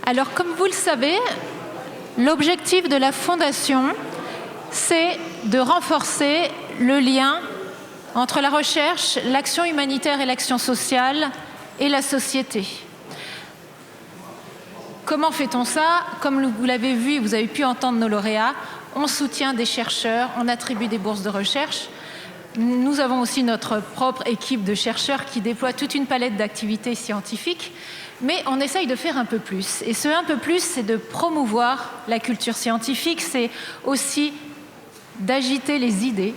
Alors, comme vous le savez, l'objectif de la Fondation, c'est de renforcer le lien entre la recherche, l'action humanitaire et l'action sociale et la société. Comment fait-on ça? Comme vous l'avez vu et vous avez pu entendre nos lauréats, on soutient des chercheurs, on attribue des bourses de recherche. Nous avons aussi notre propre équipe de chercheurs qui déploie toute une palette d'activités scientifiques, mais on essaye de faire un peu plus. Et ce un peu plus, c'est de promouvoir la culture scientifique, c'est aussi d'agiter les idées,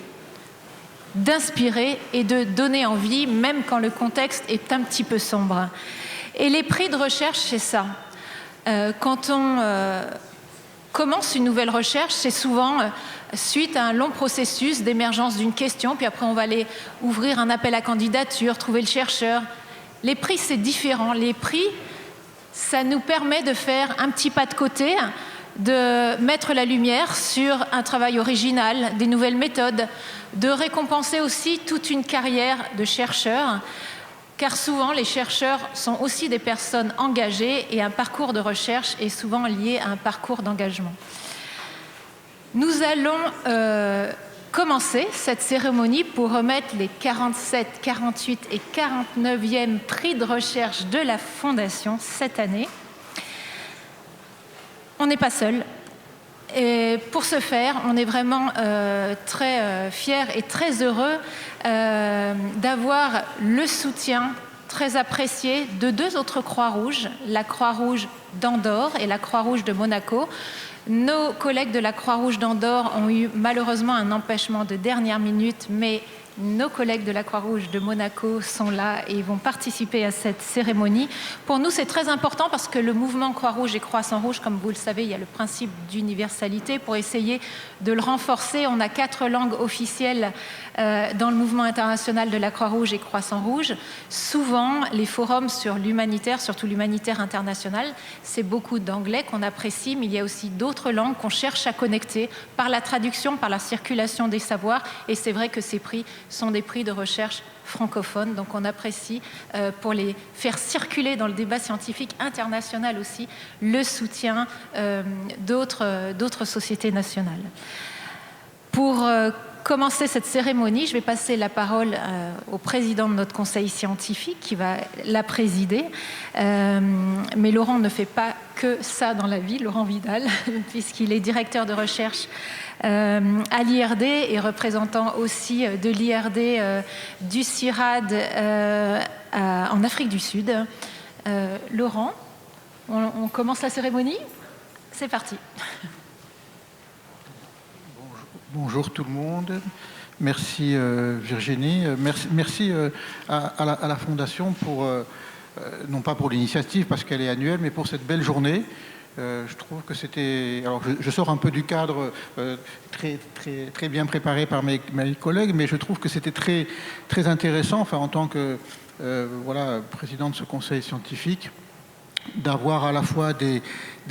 d'inspirer et de donner envie, même quand le contexte est un petit peu sombre. Et les prix de recherche, c'est ça. Quand on commence une nouvelle recherche, c'est souvent suite à un long processus d'émergence d'une question, puis après on va aller ouvrir un appel à candidature, trouver le chercheur. Les prix, c'est différent. Les prix, ça nous permet de faire un petit pas de côté, de mettre la lumière sur un travail original, des nouvelles méthodes, de récompenser aussi toute une carrière de chercheurs, car souvent les chercheurs sont aussi des personnes engagées et un parcours de recherche est souvent lié à un parcours d'engagement. Nous allons commencer cette cérémonie pour remettre les 47, 48 et 49e prix de recherche de la Fondation cette année. On n'est pas seul. Et pour ce faire, on est vraiment très fiers et très heureux d'avoir le soutien très apprécié de deux autres Croix-Rouges, la Croix-Rouge d'Andorre et la Croix-Rouge de Monaco. Nos collègues de la Croix-Rouge d'Andorre ont eu malheureusement un empêchement de dernière minute, mais nos collègues de la Croix-Rouge de Monaco sont là et vont participer à cette cérémonie. Pour nous, c'est très important parce que le mouvement Croix-Rouge et Croissant-Rouge, comme vous le savez, il y a le principe d'universalité. Pour essayer de le renforcer, on a 4 langues officielles dans le mouvement international de la Croix-Rouge et Croissant-Rouge. Souvent, les forums sur l'humanitaire, surtout l'humanitaire international, c'est beaucoup d'anglais qu'on apprécie, mais il y a aussi d'autres langues qu'on cherche à connecter par la traduction, par la circulation des savoirs. Et c'est vrai que ces prix sont des prix de recherche francophones, donc on apprécie pour les faire circuler dans le débat scientifique international aussi le soutien d'autres sociétés nationales. Pour commencer cette cérémonie, je vais passer la parole au président de notre conseil scientifique qui va la présider. Mais Laurent ne fait pas que ça dans la vie, Laurent Vidal, puisqu'il est directeur de recherche à l'IRD et représentant aussi de l'IRD du CIRAD en Afrique du Sud. Laurent, on commence la cérémonie? C'est parti. Bonjour tout le monde. Merci Virginie. Merci à la Fondation pour, non pas pour l'initiative parce qu'elle est annuelle, mais pour cette belle journée. Je trouve que c'était... Alors, je sors un peu du cadre très bien préparé par mes collègues, mais je trouve que c'était très intéressant, enfin, en tant que voilà, président de ce conseil scientifique, d'avoir à la fois des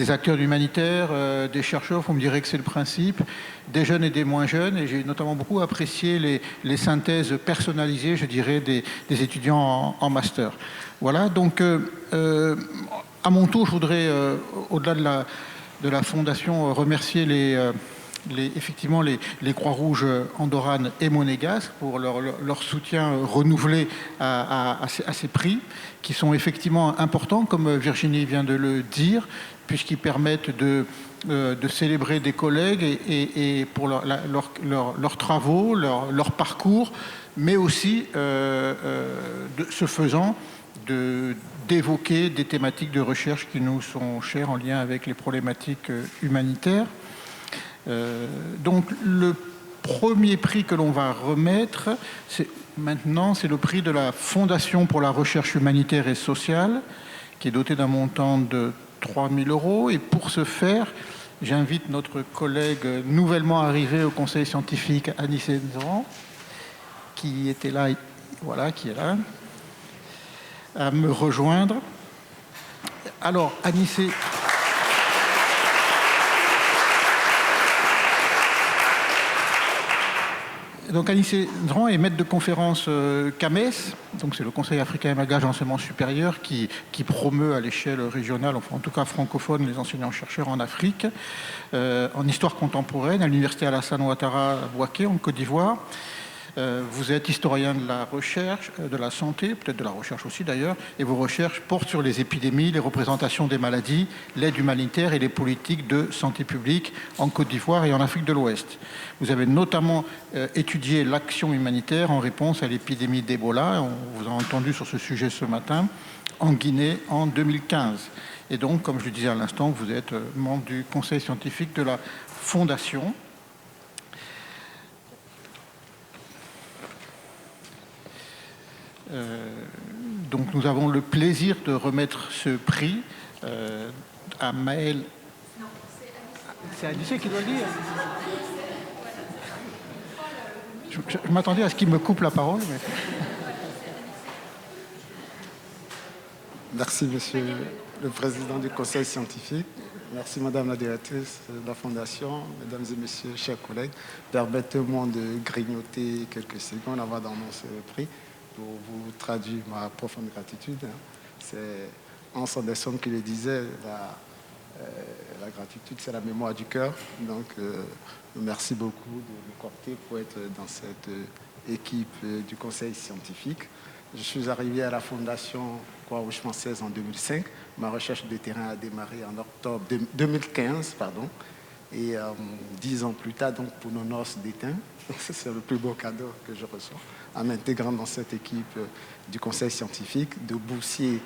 acteurs humanitaires, des chercheurs, vous me direz que c'est le principe, des jeunes et des moins jeunes, et j'ai notamment beaucoup apprécié les synthèses personnalisées, je dirais, des étudiants en master. Voilà, donc... à mon tour, je voudrais, au-delà de la Fondation, remercier effectivement les Croix-Rouges andorranes et monégasques pour leur soutien renouvelé à ces prix, qui sont effectivement importants, comme Virginie vient de le dire, puisqu'ils permettent de célébrer des collègues et pour leurs travaux, leur parcours, mais aussi, ce faisant, d'évoquer des thématiques de recherche qui nous sont chères en lien avec les problématiques humanitaires. Donc le premier prix que l'on va remettre, maintenant, c'est le prix de la Fondation pour la recherche humanitaire et sociale, qui est doté d'un montant de 3 000 €. Et pour ce faire, j'invite notre collègue nouvellement arrivé au conseil scientifique, Anis Nzan, qui était là, voilà, qui est là, à me rejoindre. Alors, Anissé... Donc Anissé Ndran est maître de conférence CAMES, donc c'est le Conseil africain émergent d'enseignement supérieur qui promeut à l'échelle régionale, enfin en tout cas francophone, les enseignants-chercheurs en Afrique, en histoire contemporaine à l'université Alassane Ouattara à Bouaké en Côte d'Ivoire. Vous êtes historien de la recherche, de la santé, peut-être de la recherche aussi d'ailleurs, et vos recherches portent sur les épidémies, les représentations des maladies, l'aide humanitaire et les politiques de santé publique en Côte d'Ivoire et en Afrique de l'Ouest. Vous avez notamment étudié l'action humanitaire en réponse à l'épidémie d'Ebola, on vous a entendu sur ce sujet ce matin, en Guinée en 2015. Et donc, comme je le disais à l'instant, vous êtes membre du conseil scientifique de la Fondation. Donc nous avons le plaisir de remettre ce prix à Maël. Non, c'est Anissé qui doit le dire. Je m'attendais à ce qu'il me coupe la parole. Mais... Merci, Monsieur le Président du Conseil scientifique. Merci, Madame la Directrice de la Fondation, Mesdames et Messieurs, chers collègues. Permettez-moi de grignoter quelques secondes avant d'annoncer le prix. Pour vous traduire ma profonde gratitude. C'est Hans Anderson qui le disait, la gratitude, c'est la mémoire du cœur. Donc, merci beaucoup de me coopter pour être dans cette équipe du conseil scientifique. Je suis arrivé à la Fondation Croix-Rouge française en 2005. Ma recherche de terrain a démarré en octobre 2015, Et 10 ans plus tard, donc pour nos noces d'étain, c'est le plus beau cadeau que je reçois, en m'intégrant dans cette équipe du conseil scientifique, de boursier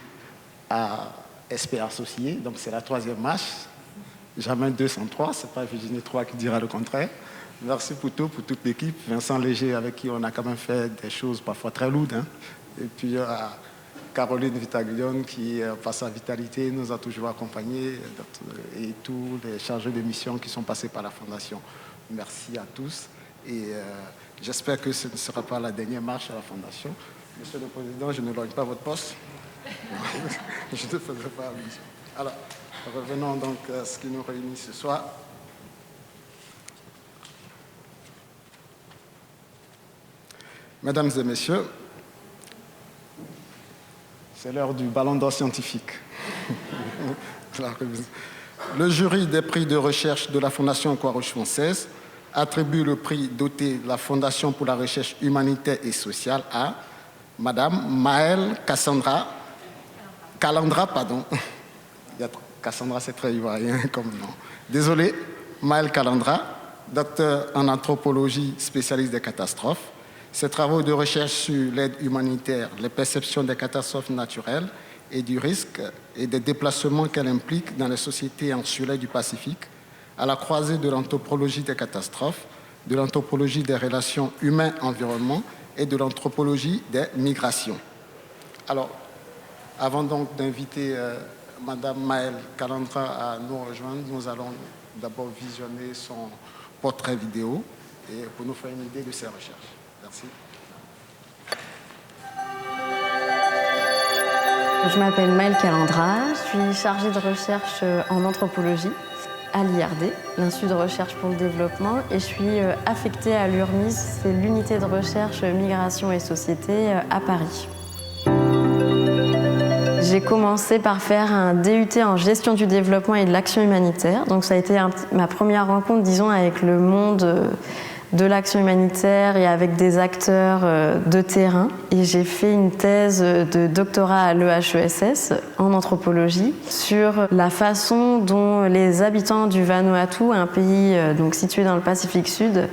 à SP associé. Donc c'est la 3e marche. Jamais 203, c'est pas Virginie 3 qui dira le contraire. Merci pour tout, pour toute l'équipe. Vincent Léger, avec qui on a quand même fait des choses parfois très lourdes. Et puis Caroline Vitaglione, qui, par sa vitalité, nous a toujours accompagnés, et tous les chargés de mission qui sont passés par la Fondation. Merci à tous. Et j'espère que ce ne sera pas la dernière marche à la Fondation. Monsieur le Président, je ne logne pas votre poste. Je ne faisais pas allusion. Alors, revenons donc à ce qui nous réunit ce soir. Mesdames et messieurs, c'est l'heure du ballon d'or scientifique. Le jury des prix de recherche de la Fondation Croix-Rouge française attribue le prix doté de la Fondation pour la recherche humanitaire et sociale à Madame Maëlle Calandra, pardon. Cassandra, c'est très ivoirien comme nom. Désolé, Maëlle Calandra, docteur en anthropologie, spécialiste des catastrophes. Ses travaux de recherche sur l'aide humanitaire, les perceptions des catastrophes naturelles et du risque et des déplacements qu'elle implique dans les sociétés insulaires du Pacifique, à la croisée de l'anthropologie des catastrophes, de l'anthropologie des relations humains-environnement et de l'anthropologie des migrations. Alors, avant donc d'inviter Madame Maëlle Calandra à nous rejoindre, nous allons d'abord visionner son portrait vidéo et pour nous faire une idée de ses recherches. Merci. Je m'appelle Maëlle Calandra, je suis chargée de recherche en anthropologie à l'IRD, l'Institut de recherche pour le développement, et je suis affectée à l'URMIS, c'est l'unité de recherche migration et société à Paris. J'ai commencé par faire un DUT en gestion du développement et de l'action humanitaire, donc ça a été ma première rencontre, disons, avec le monde de l'action humanitaire et avec des acteurs de terrain. Et j'ai fait une thèse de doctorat à l'EHESS en anthropologie sur la façon dont les habitants du Vanuatu, un pays donc situé dans le Pacifique Sud,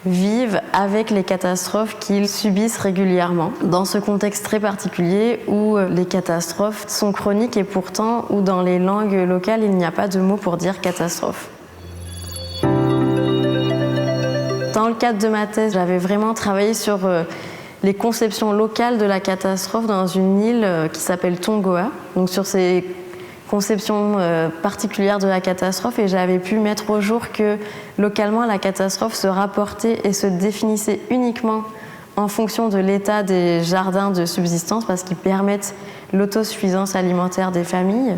vivent avec les catastrophes qu'ils subissent régulièrement, dans ce contexte très particulier où les catastrophes sont chroniques et pourtant où dans les langues locales il n'y a pas de mot pour dire catastrophe. Dans le cadre de ma thèse, j'avais vraiment travaillé sur les conceptions locales de la catastrophe dans une île qui s'appelle Tongoa, donc sur ces conceptions particulières de la catastrophe, et j'avais pu mettre au jour que localement la catastrophe se rapportait et se définissait uniquement en fonction de l'état des jardins de subsistance, parce qu'ils permettent l'autosuffisance alimentaire des familles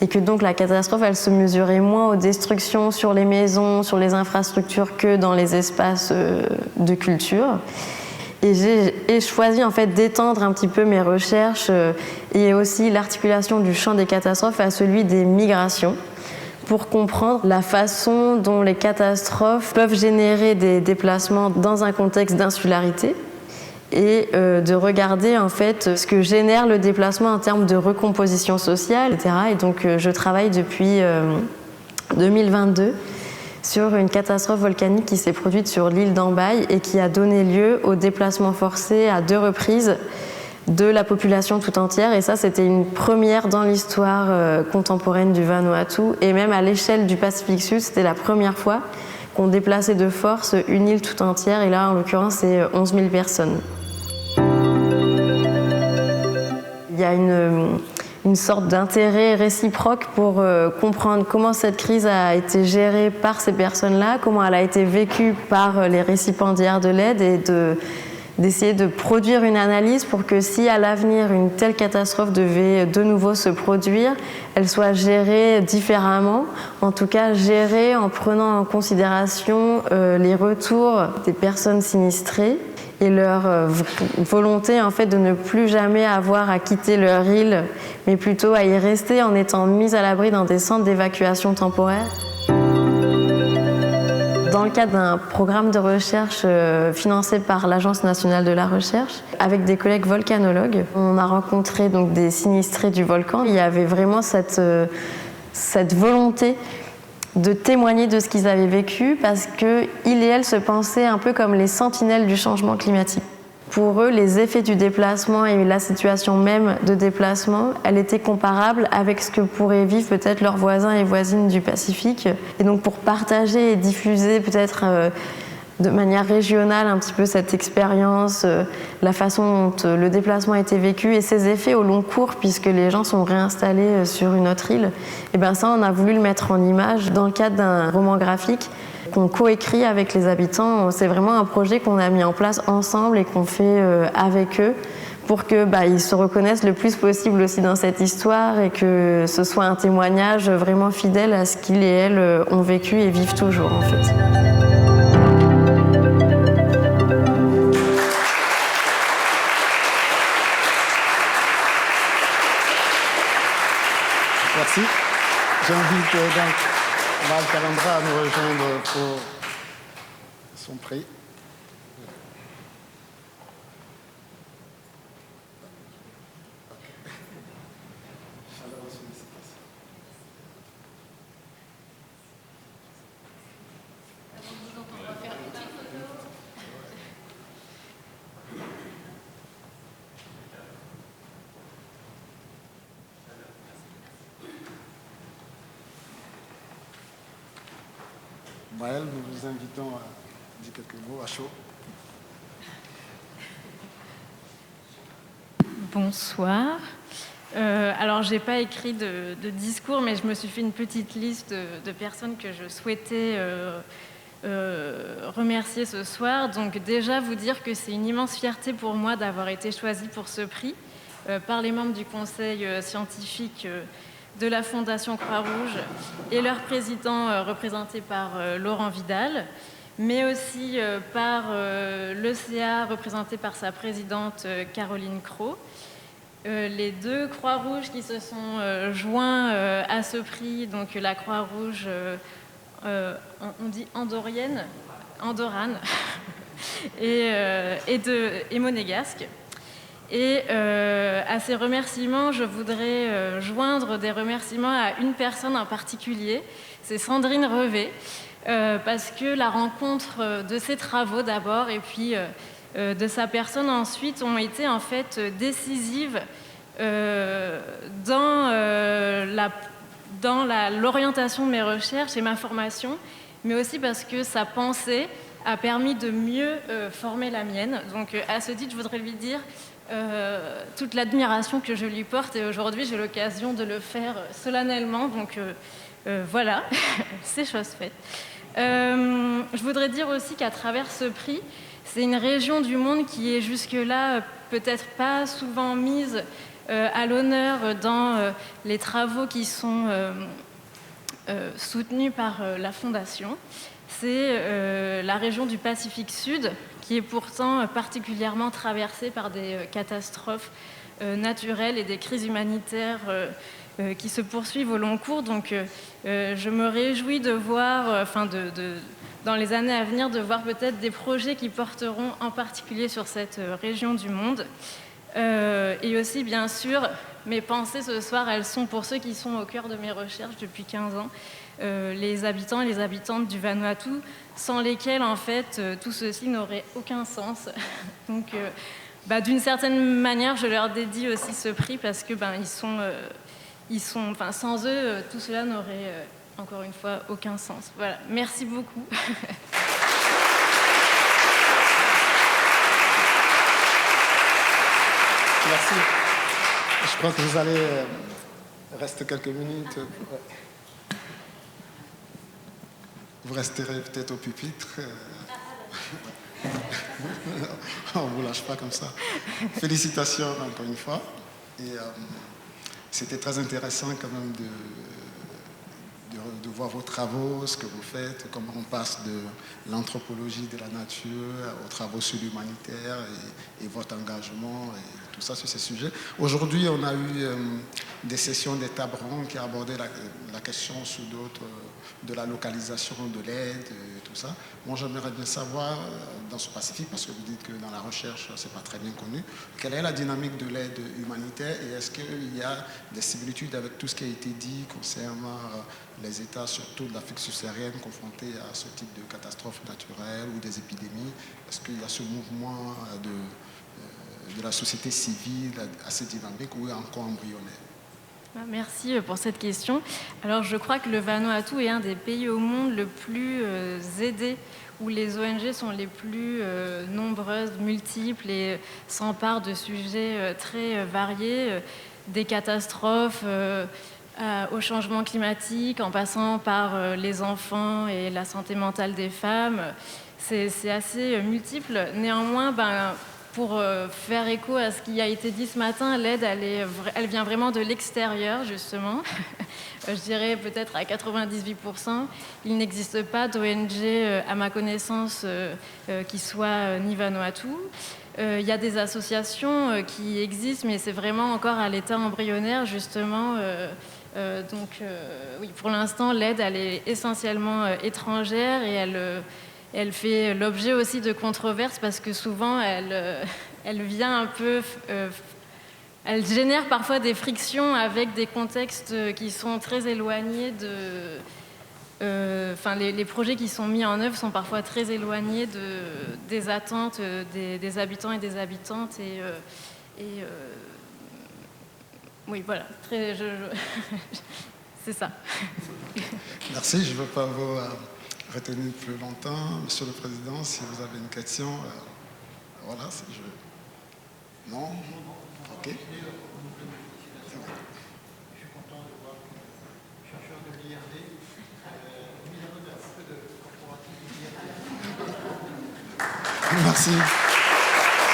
et que donc la catastrophe, elle se mesurait moins aux destructions sur les maisons, sur les infrastructures que dans les espaces de culture. Et j'ai choisi en fait d'étendre un petit peu mes recherches et aussi l'articulation du champ des catastrophes à celui des migrations pour comprendre la façon dont les catastrophes peuvent générer des déplacements dans un contexte d'insularité et de regarder en fait ce que génère le déplacement en termes de recomposition sociale, etc. Et donc je travaille depuis 2022 sur une catastrophe volcanique qui s'est produite sur l'île d'Ambaye et qui a donné lieu au déplacement forcé à 2 reprises de la population tout entière. Et ça, c'était une première dans l'histoire contemporaine du Vanuatu. Et même à l'échelle du Pacifique Sud, c'était la première fois qu'on déplaçait de force une île tout entière. Et là, en l'occurrence, c'est 11 000 personnes. Il y a une sorte d'intérêt réciproque pour comprendre comment cette crise a été gérée par ces personnes-là, comment elle a été vécue par les récipiendaires de l'aide et d'essayer de produire une analyse pour que si à l'avenir une telle catastrophe devait de nouveau se produire, elle soit gérée différemment, en tout cas gérée en prenant en considération les retours des personnes sinistrées et leur volonté en fait de ne plus jamais avoir à quitter leur île, mais plutôt à y rester en étant mis à l'abri dans des centres d'évacuation temporaire. Dans le cadre d'un programme de recherche financé par l'Agence nationale de la recherche, avec des collègues volcanologues, on a rencontré donc des sinistrés du volcan. Il y avait vraiment cette volonté de témoigner de ce qu'ils avaient vécu parce qu'ils et elles se pensaient un peu comme les sentinelles du changement climatique. Pour eux, les effets du déplacement et la situation même de déplacement, elle était comparable avec ce que pourraient vivre peut-être leurs voisins et voisines du Pacifique. Et donc pour partager et diffuser peut-être de manière régionale un petit peu cette expérience, la façon dont le déplacement a été vécu et ses effets au long cours puisque les gens sont réinstallés sur une autre île, et bien ça on a voulu le mettre en image dans le cadre d'un roman graphique qu'on coécrit avec les habitants. C'est vraiment un projet qu'on a mis en place ensemble et qu'on fait avec eux pour que ils se reconnaissent le plus possible aussi dans cette histoire et que ce soit un témoignage vraiment fidèle à ce qu'ils et elles ont vécu et vivent toujours en fait. Merci. J'invite donc Val Calandra à nous rejoindre pour son prix. Maëlle, nous vous invitons à dire quelques mots à chaud. Bonsoir. Alors, je n'ai pas écrit de discours, mais je me suis fait une petite liste de personnes que je souhaitais remercier ce soir. Donc déjà, vous dire que c'est une immense fierté pour moi d'avoir été choisie pour ce prix par les membres du conseil scientifique de la Fondation Croix-Rouge et leur président représenté par Laurent Vidal, mais aussi par l'ECA représenté par sa présidente Caroline Cros. Les 2 Croix-Rouges qui se sont joints à ce prix, donc la Croix-Rouge, on dit andorrane, et monégasque. Et à ces remerciements, je voudrais joindre des remerciements à une personne en particulier, c'est Sandrine Revet, parce que la rencontre de ses travaux d'abord et puis de sa personne ensuite ont été en fait décisives dans l'orientation de mes recherches et ma formation, mais aussi parce que sa pensée a permis de mieux former la mienne. Donc à ce titre, je voudrais lui dire toute l'admiration que je lui porte et aujourd'hui j'ai l'occasion de le faire solennellement, donc voilà, c'est chose faite. Je voudrais dire aussi qu'à travers ce prix, c'est une région du monde qui est jusque-là peut-être pas souvent mise à l'honneur dans les travaux qui sont soutenus par la Fondation. C'est la région du Pacifique Sud, qui est pourtant particulièrement traversée par des catastrophes naturelles et des crises humanitaires qui se poursuivent au long cours. Donc je me réjouis de voir, dans les années à venir, de voir peut-être des projets qui porteront en particulier sur cette région du monde. Et aussi, bien sûr, mes pensées ce soir, elles sont pour ceux qui sont au cœur de mes recherches depuis 15 ans, les habitants et les habitantes du Vanuatu, sans lesquels, en fait, tout ceci n'aurait aucun sens. Donc, d'une certaine manière, je leur dédie aussi ce prix parce que sans eux, tout cela n'aurait, encore une fois, aucun sens. Voilà, merci beaucoup. Merci. Je crois que vous allez rester quelques minutes. Vous resterez peut-être au pupitre. On ne vous lâche pas comme ça. Félicitations encore une fois. Et c'était très intéressant quand même de voir vos travaux, ce que vous faites, comment on passe de l'anthropologie de la nature aux travaux sur l'humanitaire et votre engagement et tout ça sur ces sujets. Aujourd'hui, on a eu des sessions des tables rondes qui abordaient la question sous d'autres de la localisation de l'aide et tout ça. Moi, j'aimerais bien savoir, dans ce Pacifique, parce que vous dites que dans la recherche, c'est pas très bien connu, quelle est la dynamique de l'aide humanitaire et est-ce qu'il y a des similitudes avec tout ce qui a été dit concernant les États, surtout de l'Afrique subsaharienne, confrontés à ce type de catastrophes naturelles ou des épidémies? Est-ce qu'il y a ce mouvement de la société civile assez dynamique ou est encore embryonnaire? Merci pour cette question. Alors, je crois que le Vanuatu est un des pays au monde le plus aidé, où les ONG sont les plus nombreuses, multiples et s'emparent de sujets très variés, des catastrophes au changement climatique, en passant par les enfants et la santé mentale des femmes. C'est assez multiple. Néanmoins, pour faire écho à ce qui a été dit ce matin, l'aide, elle vient vraiment de l'extérieur, justement. Je dirais peut-être à 98%. Il n'existe pas d'ONG, à ma connaissance, qui soit ni Vanuatu. Il y a des associations qui existent, mais c'est vraiment encore à l'état embryonnaire, justement. Oui, pour l'instant, l'aide, elle est essentiellement étrangère et elle fait l'objet aussi de controverses parce que souvent, elle vient un peu... elle génère parfois des frictions avec des contextes qui sont très éloignés de... les projets qui sont mis en œuvre sont parfois très éloignés des attentes des habitants et des habitantes. Oui, voilà. C'est ça. Merci. Je ne veux pas vous retenir plus longtemps. Monsieur le Président, si vous avez une question, voilà. Non? OK. Je suis content de voir que chercheurs de l'IRD mis en œuvre un peu de corporatisme. Merci.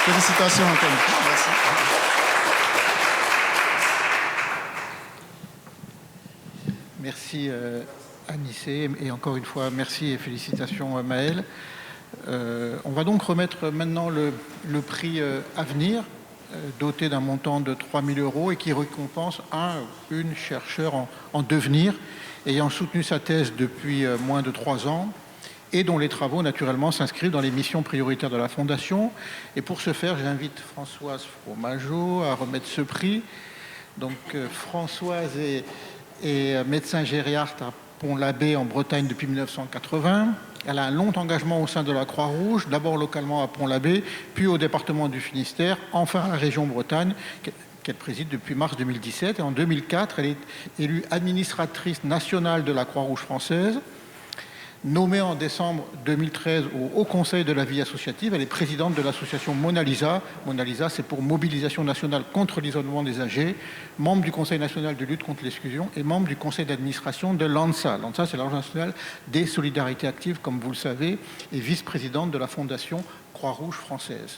Félicitations encore une fois. Merci. Merci Anissé et encore une fois merci et félicitations Maëlle. On va donc remettre maintenant le prix Avenir, doté d'un montant de 3 000 € et qui récompense une chercheur en devenir ayant soutenu sa thèse depuis moins de 3 ans et dont les travaux naturellement s'inscrivent dans les missions prioritaires de la Fondation. Et pour ce faire, j'invite Françoise Fromageau à remettre ce prix. Donc Françoise est médecin gériatre à Pont-l'Abbé en Bretagne depuis 1980. Elle a un long engagement au sein de la Croix-Rouge, d'abord localement à Pont-l'Abbé, puis au département du Finistère, enfin à la région Bretagne, qu'elle préside depuis mars 2017. Et en 2004, elle est élue administratrice nationale de la Croix-Rouge française. Nommée en décembre 2013 au Haut Conseil de la vie associative, elle est présidente de l'association Mona Lisa. Mona Lisa, c'est pour Mobilisation nationale contre l'isolement des âgés, membre du Conseil national de lutte contre l'exclusion et membre du conseil d'administration de l'ANSA. L'ANSA, c'est l'Agence nationale des solidarités actives, comme vous le savez, et vice-présidente de la Fondation Croix-Rouge française.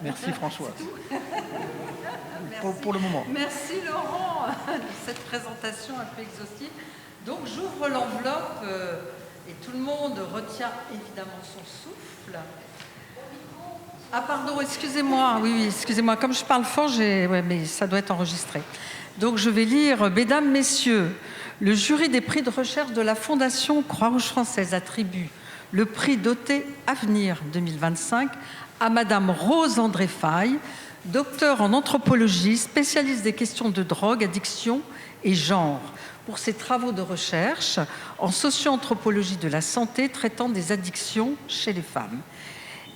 Merci Françoise. Merci. pour le moment. Merci Laurent de cette présentation un peu exhaustive. Donc j'ouvre l'enveloppe et tout le monde retient évidemment son souffle. Ah pardon, excusez-moi, oui, excusez-moi, comme je parle fort, mais ça doit être enregistré. Donc je vais lire, Mesdames, Messieurs, le jury des prix de recherche de la Fondation Croix-Rouge française attribue le prix Doté Avenir 2025 à Madame Rose André Faye, docteur en anthropologie, spécialiste des questions de drogue, addiction et genre, pour ses travaux de recherche en socio-anthropologie de la santé traitant des addictions chez les femmes.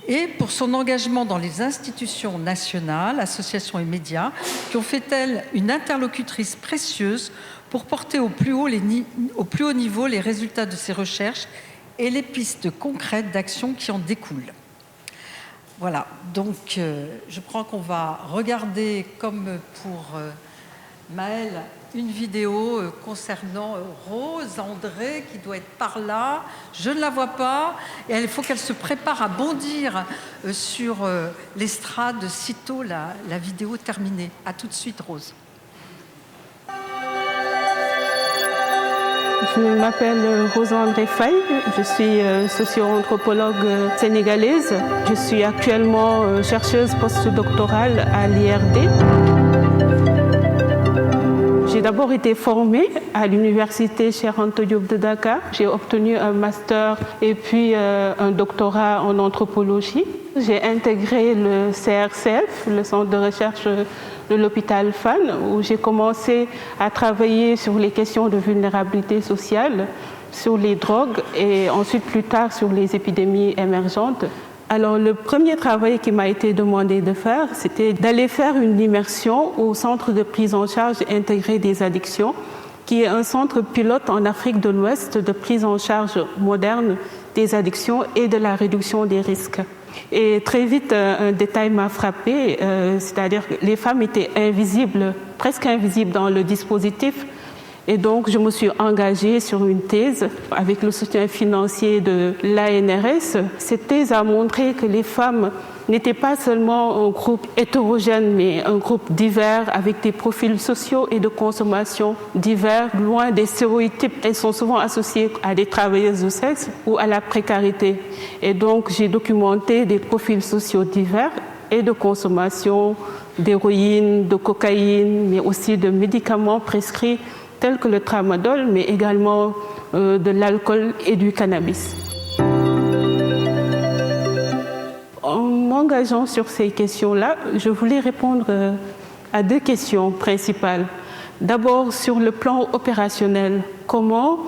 Et pour son engagement dans les institutions nationales, associations et médias, qui ont fait d'elle une interlocutrice précieuse pour porter au plus haut niveau les résultats de ses recherches et les pistes concrètes d'action qui en découlent. Voilà, donc je crois qu'on va regarder, comme pour Maëlle, une vidéo concernant Rose André qui doit être par là. Je ne la vois pas et il faut qu'elle se prépare à bondir sur l'estrade sitôt la vidéo terminée. À tout de suite, Rose. Je m'appelle Rose André Faye, je suis socio-anthropologue sénégalaise. Je suis actuellement chercheuse postdoctorale à l'IRD. J'ai d'abord été formée à l'université Cheikh Anta Diop de Dakar. J'ai obtenu un master et puis un doctorat en anthropologie. J'ai intégré le CRCF, le centre de recherche de l'hôpital Fann, où j'ai commencé à travailler sur les questions de vulnérabilité sociale, sur les drogues et ensuite plus tard sur les épidémies émergentes. Alors le premier travail qui m'a été demandé de faire, c'était d'aller faire une immersion au centre de prise en charge intégrée des addictions, qui est un centre pilote en Afrique de l'Ouest de prise en charge moderne des addictions et de la réduction des risques. Et très vite, un détail m'a frappée, c'est-à-dire que les femmes étaient invisibles, presque invisibles dans le dispositif. Et donc, je me suis engagée sur une thèse avec le soutien financier de l'ANRS. Cette thèse a montré que les femmes n'étaient pas seulement un groupe hétérogène, mais un groupe divers avec des profils sociaux et de consommation divers, loin des stéréotypes. Elles sont souvent associées à des travailleuses du sexe ou à la précarité. Et donc, j'ai documenté des profils sociaux divers et de consommation d'héroïne, de cocaïne, mais aussi de médicaments prescrits tels que le tramadol, mais également de l'alcool et du cannabis. En m'engageant sur ces questions-là, je voulais répondre à deux questions principales. D'abord, sur le plan opérationnel, comment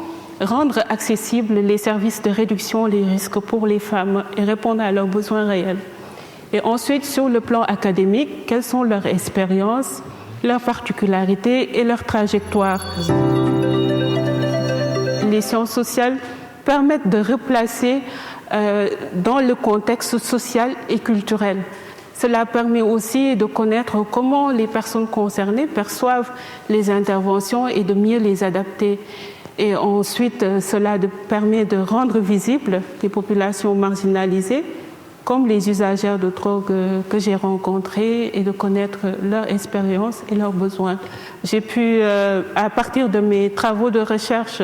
rendre accessibles les services de réduction des risques pour les femmes et répondre à leurs besoins réels. Et ensuite, sur le plan académique, quelles sont leurs expériences, leurs particularités et leurs trajectoires. Les sciences sociales permettent de replacer dans le contexte social et culturel. Cela permet aussi de connaître comment les personnes concernées perçoivent les interventions et de mieux les adapter. Et ensuite, cela permet de rendre visibles les populations marginalisées, comme les usagères de drogue que j'ai rencontrées, et de connaître leur expérience et leurs besoins. J'ai pu, à partir de mes travaux de recherche,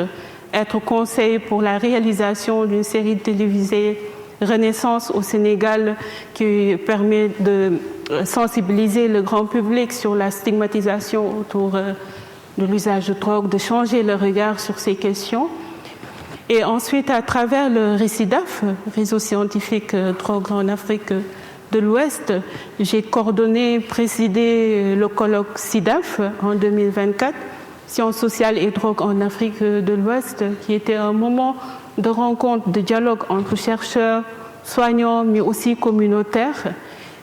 être conseil pour la réalisation d'une série télévisée Renaissance au Sénégal qui permet de sensibiliser le grand public sur la stigmatisation autour de l'usage de drogue, de changer le regard sur ces questions. Et ensuite, à travers le RICIDAF, Réseau scientifique drogue en Afrique de l'Ouest, j'ai coordonné, présidé le colloque CIDAF en 2024, Sciences sociales et drogue en Afrique de l'Ouest, qui était un moment de rencontre, de dialogue entre chercheurs, soignants, mais aussi communautaires.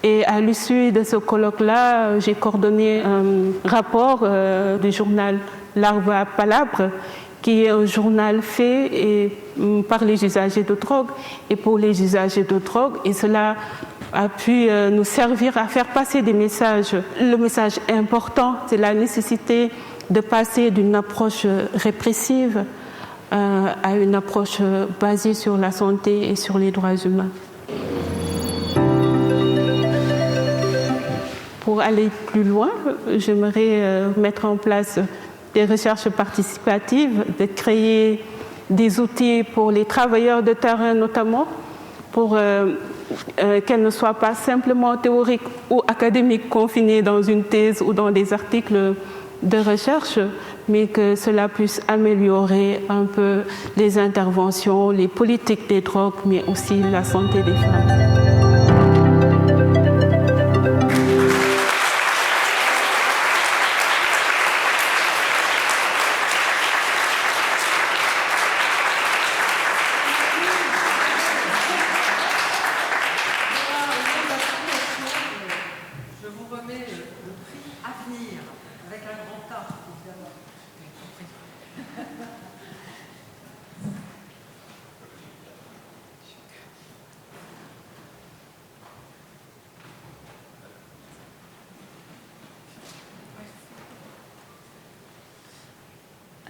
Et à l'issue de ce colloque-là, j'ai coordonné un rapport du journal Larva Palabre, qui est un journal fait par les usagers de drogue et pour les usagers de drogue. Et cela a pu nous servir à faire passer des messages. Le message important, c'est la nécessité de passer d'une approche répressive à une approche basée sur la santé et sur les droits humains. Pour aller plus loin, j'aimerais mettre en place des recherches participatives, de créer des outils pour les travailleurs de terrain notamment, pour qu'elles ne soient pas simplement théoriques ou académiques confinées dans une thèse ou dans des articles de recherche, mais que cela puisse améliorer un peu les interventions, les politiques des drogues, mais aussi la santé des femmes.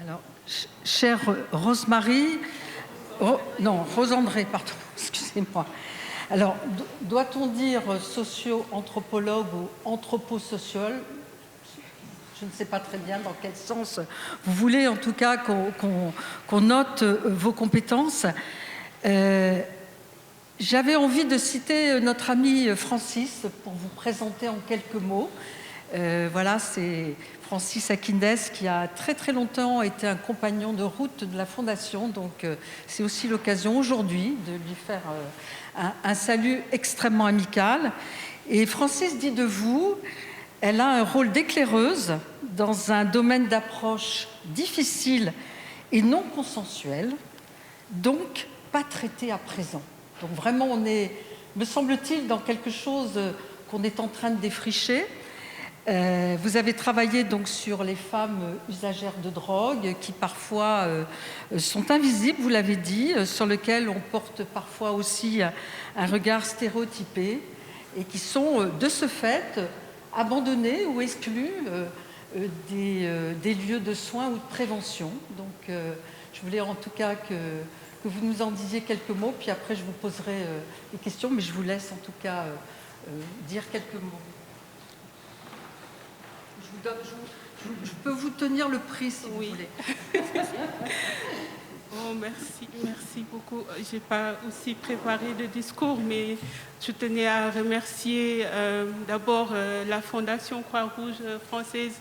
Alors, chère Rosemarie, Rosandré, pardon, excusez-moi. Alors, doit-on dire socio-anthropologue ou anthroposociologue? Je ne sais pas très bien dans quel sens vous voulez, en tout cas, qu'on note vos compétences. J'avais envie de citer notre ami Francis pour vous présenter en quelques mots. Voilà, c'est Francis Akindes qui a très très longtemps été un compagnon de route de la Fondation. Donc c'est aussi l'occasion aujourd'hui de lui faire un salut extrêmement amical. Et Francis dit de vous, elle a un rôle d'éclaireuse dans un domaine d'approche difficile et non consensuel, donc pas traité à présent. Donc vraiment on est, me semble-t-il, dans quelque chose qu'on est en train de défricher. Vous avez travaillé donc sur les femmes usagères de drogue qui parfois sont invisibles, vous l'avez dit, sur lesquelles on porte parfois aussi un regard stéréotypé et qui sont de ce fait abandonnées ou exclues des lieux de soins ou de prévention. Donc je voulais en tout cas que vous nous en disiez quelques mots, puis après je vous poserai des questions, mais je vous laisse en tout cas dire quelques mots. Je peux vous tenir le prix si vous voulez. Oh, merci beaucoup. Je n'ai pas aussi préparé de discours, mais je tenais à remercier d'abord la Fondation Croix-Rouge française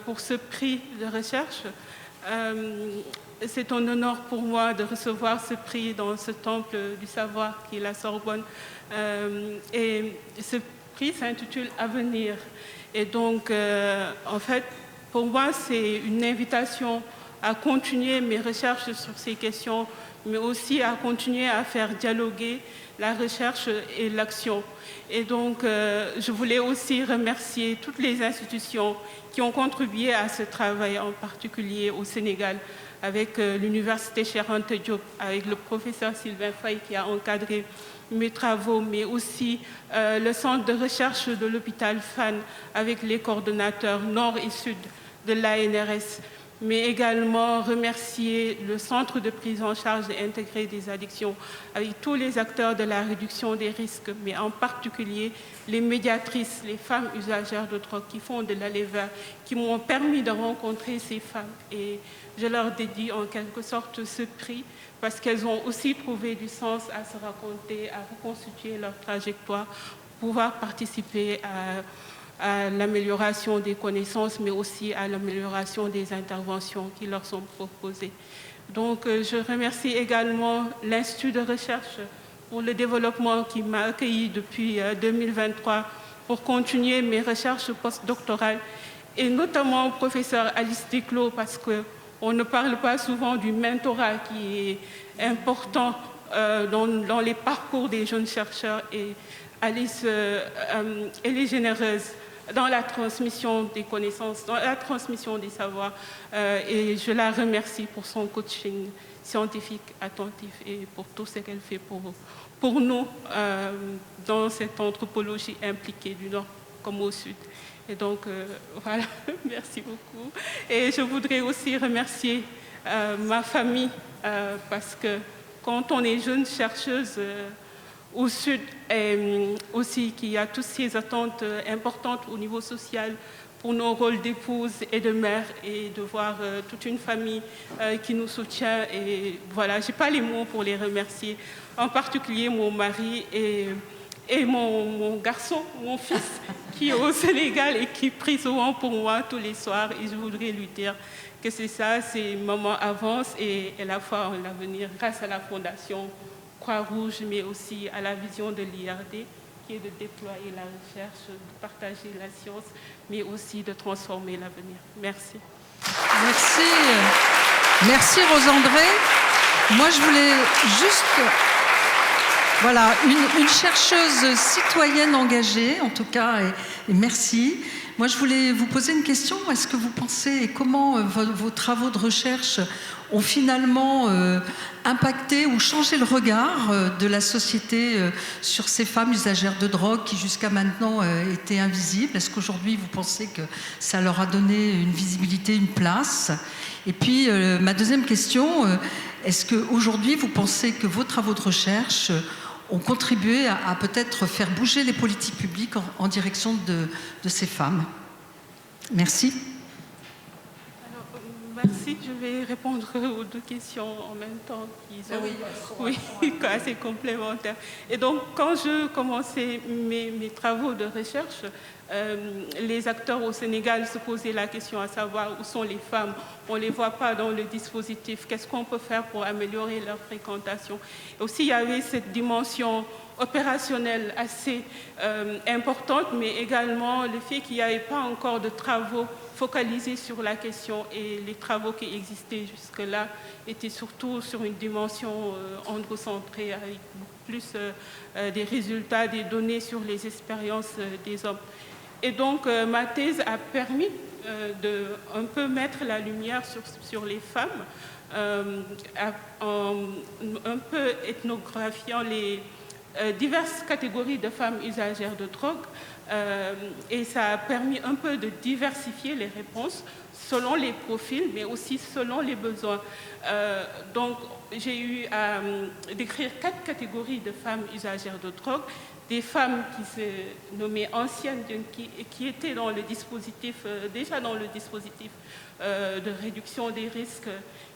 pour ce prix de recherche. C'est un honneur pour moi de recevoir ce prix dans ce temple du savoir qui est la Sorbonne. Et ce prix s'intitule « Avenir ». Et donc, en fait, pour moi, c'est une invitation à continuer mes recherches sur ces questions, mais aussi à continuer à faire dialoguer la recherche et l'action. Et donc, je voulais aussi remercier toutes les institutions qui ont contribué à ce travail, en particulier au Sénégal, avec l'Université Cheikh Anta Diop, avec le professeur Sylvain Faye qui a encadré mes travaux, mais aussi le centre de recherche de l'hôpital Fann avec les coordonnateurs nord et sud de l'ANRS, mais également remercier le centre de prise en charge intégrée des addictions avec tous les acteurs de la réduction des risques, mais en particulier les médiatrices, les femmes usagères de drogue qui font de l'aller vers, qui m'ont permis de rencontrer ces femmes. Et je leur dédie en quelque sorte ce prix parce qu'elles ont aussi trouvé du sens à se raconter, à reconstituer leur trajectoire, pouvoir participer à l'amélioration des connaissances, mais aussi à l'amélioration des interventions qui leur sont proposées. Donc, je remercie également l'Institut de recherche pour le développement qui m'a accueilli depuis 2023 pour continuer mes recherches postdoctorales, et notamment au professeur Alice Declos, parce qu'on ne parle pas souvent du mentorat qui est important dans les parcours des jeunes chercheurs, et Alice, elle est généreuse dans la transmission des connaissances, dans la transmission des savoirs, et je la remercie pour son coaching scientifique attentif et pour tout ce qu'elle fait pour nous dans cette anthropologie impliquée du Nord comme au Sud. Et donc, voilà, merci beaucoup. Et je voudrais aussi remercier ma famille, parce que quand on est jeune chercheuse, au Sud, aussi qu'il y a toutes ces attentes importantes au niveau social pour nos rôles d'épouse et de mère, et de voir toute une famille qui nous soutient. Et voilà, je n'ai pas les mots pour les remercier, en particulier mon mari et mon garçon, mon fils, qui est au Sénégal et qui prie souvent pour moi tous les soirs. Et je voudrais lui dire que c'est ça, ces moments avancent et la foi en l'avenir grâce à la Fondation Croix-Rouge, mais aussi à la vision de l'IRD, qui est de déployer la recherche, de partager la science, mais aussi de transformer l'avenir. Merci. Merci. Merci Rose-André. Moi, je voulais juste... Voilà, une chercheuse citoyenne engagée, en tout cas, et merci. Moi, je voulais vous poser une question. Est-ce que vous pensez, et comment vos travaux de recherche ont finalement impacté ou changé le regard de la société sur ces femmes usagères de drogue qui jusqu'à maintenant étaient invisibles? Est-ce qu'aujourd'hui vous pensez que ça leur a donné une visibilité, une place? Et puis ma deuxième question, est-ce qu'aujourd'hui vous pensez que vos travaux de recherche ont contribué à peut-être faire bouger les politiques publiques en direction de ces femmes? Merci. Merci, je vais répondre aux deux questions en même temps qui sont assez complémentaires. Et donc, quand je commençais mes travaux de recherche, les acteurs au Sénégal se posaient la question à savoir où sont les femmes. On ne les voit pas dans le dispositif. Qu'est-ce qu'on peut faire pour améliorer leur fréquentation? Et aussi, il y avait cette dimension opérationnelle assez importante, mais également le fait qu'il n'y avait pas encore de travaux focalisés sur la question, et les travaux qui existaient jusque-là étaient surtout sur une dimension androcentrée, avec plus des résultats, des données sur les expériences des hommes. Et donc ma thèse a permis de un peu mettre la lumière sur les femmes, en un peu ethnographiant les diverses catégories de femmes usagères de drogue, et ça a permis un peu de diversifier les réponses selon les profils, mais aussi selon les besoins. Donc, j'ai eu à décrire 4 catégories de femmes usagères de drogue. Des femmes qui se nommaient anciennes, qui étaient dans le dispositif, déjà dans le dispositif de réduction des risques,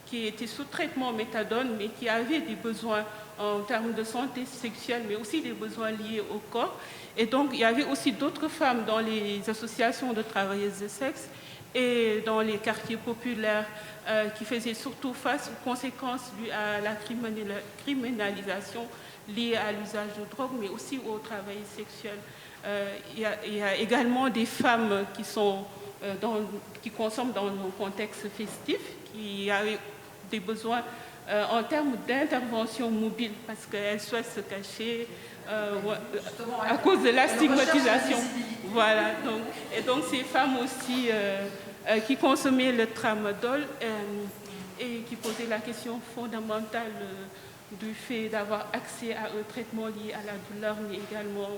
qui étaient sous traitement méthadone, mais qui avaient des besoins en termes de santé sexuelle, mais aussi des besoins liés au corps. Et donc, il y avait aussi d'autres femmes dans les associations de travailleuses de sexe et dans les quartiers populaires qui faisaient surtout face aux conséquences dues à la criminalisation liée à l'usage de drogue, mais aussi au travail sexuel. Il y a également des femmes qui consomment dans un contexte festif, qui avaient des besoins en termes d'intervention mobile, parce qu'elles souhaitent se cacher à cause de la stigmatisation. Voilà. Donc ces femmes aussi qui consommaient le tramadol et qui posaient la question fondamentale du fait d'avoir accès à un traitement lié à la douleur, mais également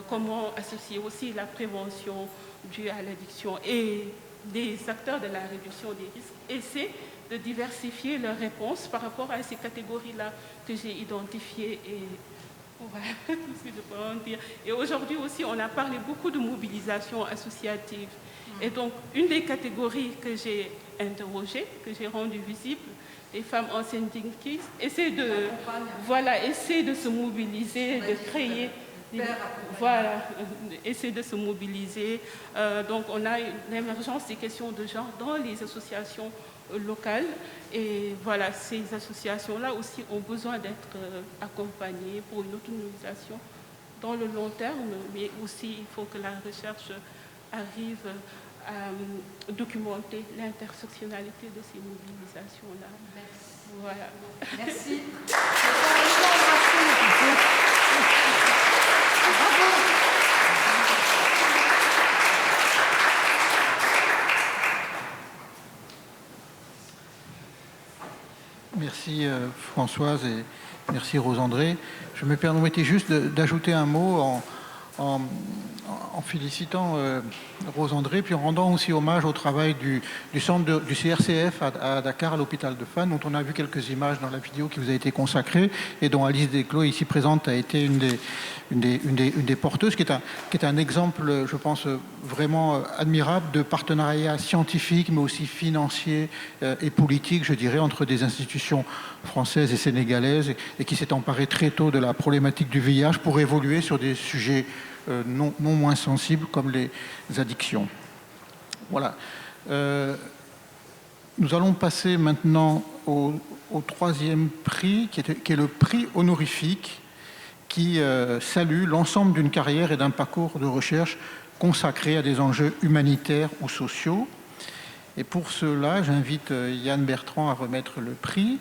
comment associer aussi la prévention due à l'addiction. Et des acteurs de la réduction des risques essaient de diversifier leurs réponses par rapport à ces catégories-là que j'ai identifiées. Et voilà, tout ce que je peux en dire. Et aujourd'hui aussi, on a parlé beaucoup de mobilisation associative. Et donc, une des catégories que j'ai interrogées, que j'ai rendues visibles, les femmes enceintes qui essaient de se mobiliser, de créer... Voilà, essayer de se mobiliser. Donc, on a une émergence des questions de genre dans les associations locales. Et voilà, ces associations-là aussi ont besoin d'être accompagnées pour une autonomisation dans le long terme. Mais aussi, il faut que la recherche arrive à documenter l'intersectionnalité de ces mobilisations-là. Merci. Voilà. Merci. Merci Françoise et merci Rose-André. Je me permettais juste d'ajouter un mot en félicitant Rose André, puis en rendant aussi hommage au travail du centre du CRCF à Dakar, à l'hôpital de Fann, dont on a vu quelques images dans la vidéo qui vous a été consacrée, et dont Alice Desclos, ici présente, a été une des porteuses, qui est un exemple, je pense, vraiment admirable de partenariat scientifique, mais aussi financier et politique, je dirais, entre des institutions françaises et sénégalaises, et qui s'est emparé très tôt de la problématique du VIH pour évoluer sur des sujets non moins sensibles comme les addictions. Voilà. Nous allons passer maintenant au troisième prix, qui est le prix honorifique, qui salue l'ensemble d'une carrière et d'un parcours de recherche consacré à des enjeux humanitaires ou sociaux. Et pour cela, j'invite Yann Bertrand à remettre le prix.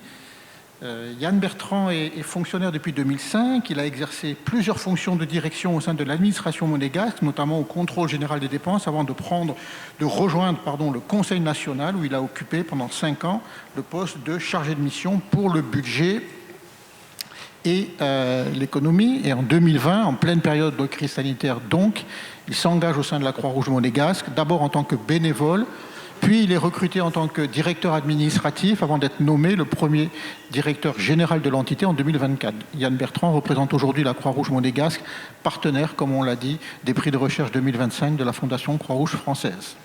Yann Bertrand est fonctionnaire depuis 2005. Il a exercé plusieurs fonctions de direction au sein de l'administration monégasque, notamment au contrôle général des dépenses, avant de rejoindre le Conseil national, où il a occupé pendant 5 ans le poste de chargé de mission pour le budget et l'économie. Et en 2020, en pleine période de crise sanitaire donc, il s'engage au sein de la Croix-Rouge monégasque, d'abord en tant que bénévole, puis il est recruté en tant que directeur administratif avant d'être nommé le premier directeur général de l'entité en 2024. Yann Bertrand représente aujourd'hui la Croix-Rouge monégasque, partenaire, comme on l'a dit, des prix de recherche 2025 de la Fondation Croix-Rouge française.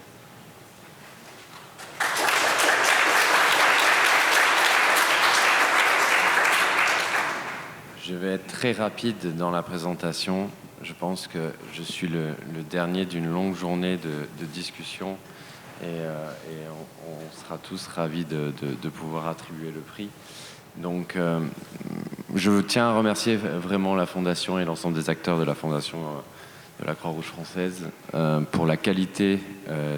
Je vais être très rapide dans la présentation. Je pense que je suis le dernier d'une longue journée de discussion. Et on sera tous ravis de pouvoir attribuer le prix. Donc, je tiens à remercier vraiment la Fondation et l'ensemble des acteurs de la Fondation de la Croix-Rouge française pour la qualité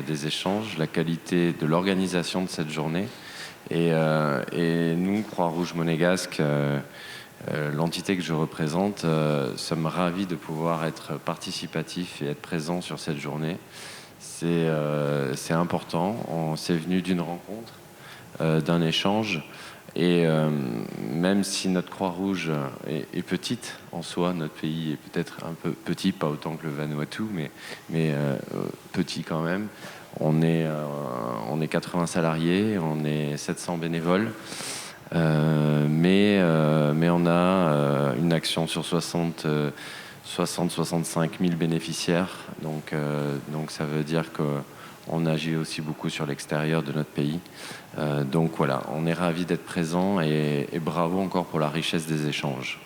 des échanges, la qualité de l'organisation de cette journée. Et nous, Croix-Rouge monégasque, l'entité que je représente, sommes ravis de pouvoir être participatifs et être présents sur cette journée. C'est important, c'est venu d'une rencontre, d'un échange, et même si notre Croix-Rouge est petite en soi, notre pays est peut-être un peu petit, pas autant que le Vanuatu, mais petit quand même. On est 80 salariés, on est 700 bénévoles, mais on a une action sur 60-65 000 bénéficiaires, donc ça veut dire qu'on agit aussi beaucoup sur l'extérieur de notre pays. Donc voilà, on est ravis d'être présents et bravo encore pour la richesse des échanges.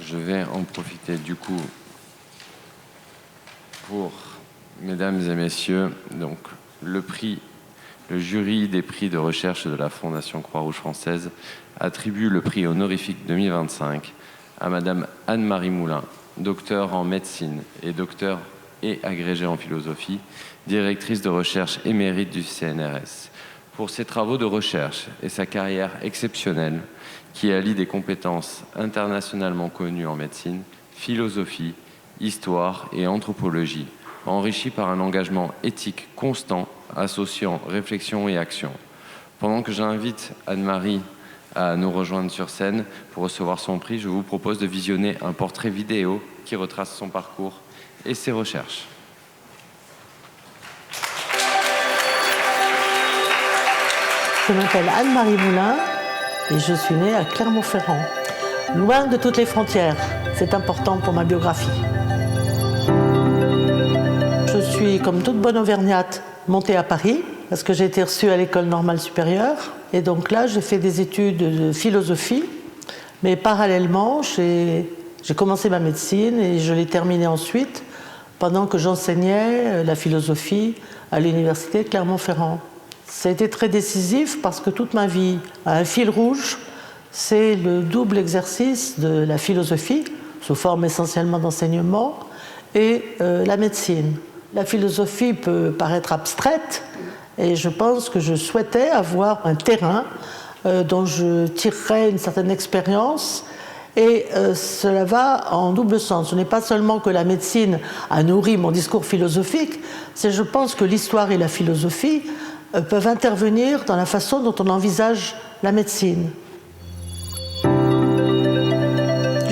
Je vais en profiter du coup pour, mesdames et messieurs, donc le jury des prix de recherche de la Fondation Croix-Rouge française attribue le prix honorifique 2025 à Madame Anne-Marie Moulin, docteure en médecine et docteure et agrégée en philosophie, directrice de recherche émérite du CNRS, pour ses travaux de recherche et sa carrière exceptionnelle qui allie des compétences internationalement connues en médecine, philosophie, histoire et anthropologie, enrichies par un engagement éthique constant associant réflexion et action. Pendant que j'invite Anne-Marie à nous rejoindre sur scène pour recevoir son prix, je vous propose de visionner un portrait vidéo qui retrace son parcours et ses recherches. Je m'appelle Anne-Marie Moulin et je suis née à Clermont-Ferrand, loin de toutes les frontières. C'est important pour ma biographie. Je suis, comme toute bonne auvergnate, montée à Paris parce que j'ai été reçue à l'école normale supérieure. Et donc là, j'ai fait des études de philosophie, mais parallèlement, j'ai commencé ma médecine et je l'ai terminée ensuite pendant que j'enseignais la philosophie à l'université de Clermont-Ferrand. Ça a été très décisif parce que toute ma vie a un fil rouge, c'est le double exercice de la philosophie, sous forme essentiellement d'enseignement, et la médecine. La philosophie peut paraître abstraite, et je pense que je souhaitais avoir un terrain dont je tirerais une certaine expérience. Et cela va en double sens. Ce n'est pas seulement que la médecine a nourri mon discours philosophique, c'est je pense que l'histoire et la philosophie peuvent intervenir dans la façon dont on envisage la médecine.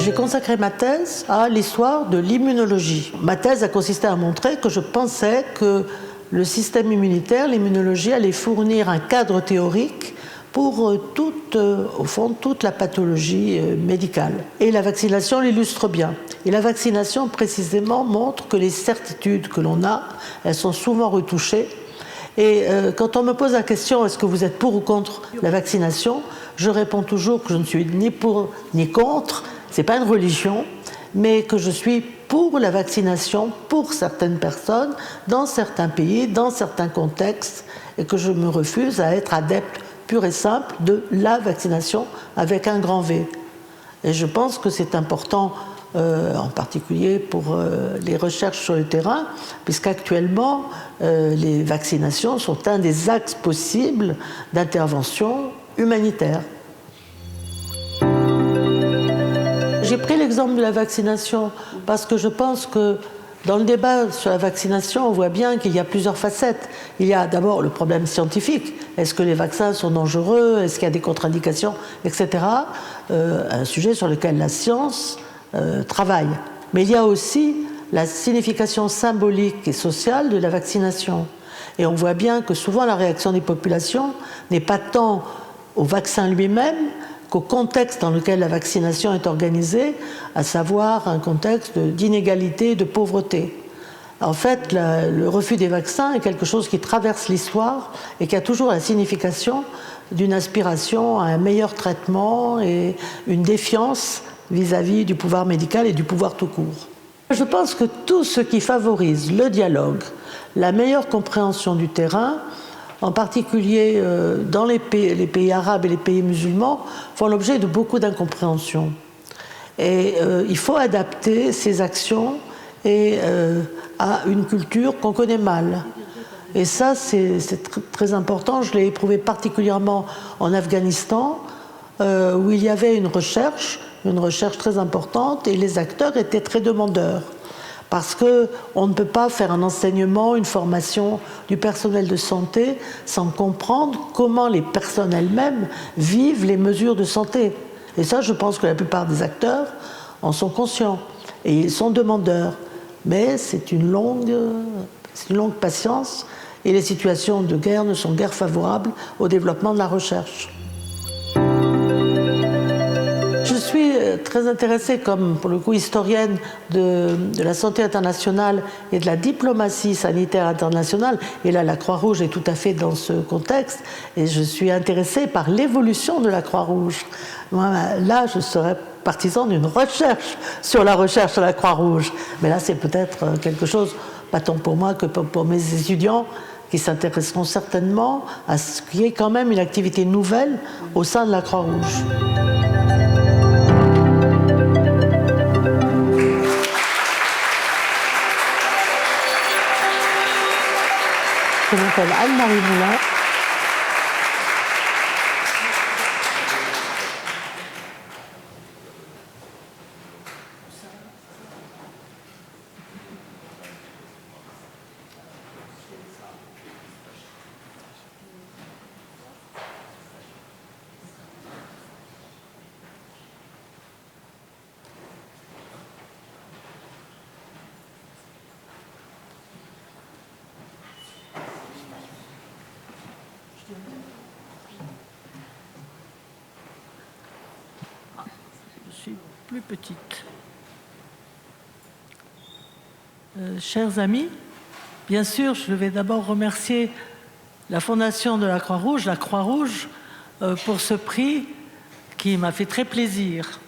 j'ai consacré ma thèse à l'histoire de l'immunologie. Ma thèse a consisté à montrer que je pensais que le système immunitaire, l'immunologie, allait fournir un cadre théorique pour au fond, toute la pathologie médicale. Et la vaccination l'illustre bien. Et la vaccination, précisément, montre que les certitudes que l'on a, elles sont souvent retouchées. Et quand on me pose la question, est-ce que vous êtes pour ou contre la vaccination, je réponds toujours que je ne suis ni pour ni contre, ce n'est pas une religion, mais que je suis pour la vaccination pour certaines personnes, dans certains pays, dans certains contextes, et que je me refuse à être adepte pur et simple de la vaccination avec un grand V. Et je pense que c'est important, en particulier pour les recherches sur le terrain, puisqu'actuellement, les vaccinations sont un des axes possibles d'intervention humanitaire. J'ai pris l'exemple de la vaccination parce que je pense que dans le débat sur la vaccination, on voit bien qu'il y a plusieurs facettes. Il y a d'abord le problème scientifique. Est-ce que les vaccins sont dangereux? Est-ce qu'il y a des contre-indications, etc. Un sujet sur lequel la science travaille. Mais il y a aussi la signification symbolique et sociale de la vaccination. Et on voit bien que souvent la réaction des populations n'est pas tant au vaccin lui-même qu'au contexte dans lequel la vaccination est organisée, à savoir un contexte d'inégalité et de pauvreté. En fait, le refus des vaccins est quelque chose qui traverse l'histoire et qui a toujours la signification d'une aspiration à un meilleur traitement et une défiance vis-à-vis du pouvoir médical et du pouvoir tout court. Je pense que tout ce qui favorise le dialogue, la meilleure compréhension du terrain, en particulier dans les pays arabes et les pays musulmans, font l'objet de beaucoup d'incompréhension. Et il faut adapter ces actions à une culture qu'on connaît mal. Et ça, c'est très important. Je l'ai éprouvé particulièrement en Afghanistan, où il y avait une recherche très importante, et les acteurs étaient très demandeurs. Parce qu'on ne peut pas faire un enseignement, une formation du personnel de santé sans comprendre comment les personnes elles-mêmes vivent les mesures de santé. Et ça, je pense que la plupart des acteurs en sont conscients. Et ils sont demandeurs. Mais c'est une longue patience. Et les situations de guerre ne sont guère favorables au développement de la recherche. Je suis très intéressée, comme pour le coup historienne de la santé internationale et de la diplomatie sanitaire internationale, et là la Croix-Rouge est tout à fait dans ce contexte, et je suis intéressée par l'évolution de la Croix-Rouge. Moi, là, je serais partisan d'une recherche sur la recherche sur la Croix-Rouge, mais là c'est peut-être quelque chose, pas tant pour moi que pour mes étudiants, qui s'intéresseront certainement à ce qui est quand même une activité nouvelle au sein de la Croix-Rouge. Je m'appelle Anne-Marie Moulin. Plus petite. Chers amis, bien sûr, je vais d'abord remercier la Fondation de la Croix-Rouge, la Croix-Rouge, pour ce prix qui m'a fait très plaisir,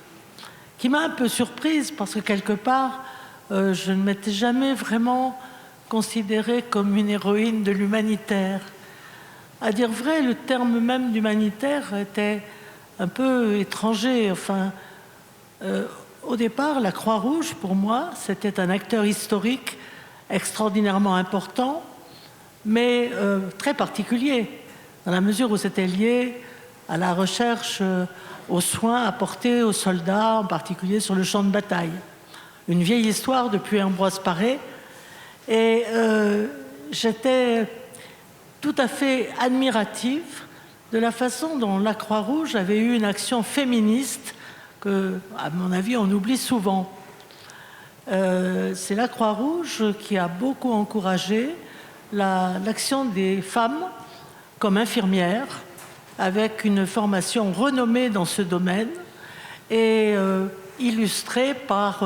qui m'a un peu surprise parce que quelque part, je ne m'étais jamais vraiment considérée comme une héroïne de l'humanitaire. À dire vrai, le terme même d'humanitaire était un peu étranger, enfin... au départ, la Croix-Rouge, pour moi, c'était un acteur historique extraordinairement important, mais très particulier, dans la mesure où c'était lié à la recherche, aux soins apportés aux soldats, en particulier sur le champ de bataille. Une vieille histoire depuis Ambroise Paré, et j'étais tout à fait admirative de la façon dont la Croix-Rouge avait eu une action féministe que, à mon avis, on oublie souvent. C'est la Croix-Rouge qui a beaucoup encouragé l'action des femmes comme infirmières, avec une formation renommée dans ce domaine et illustrée par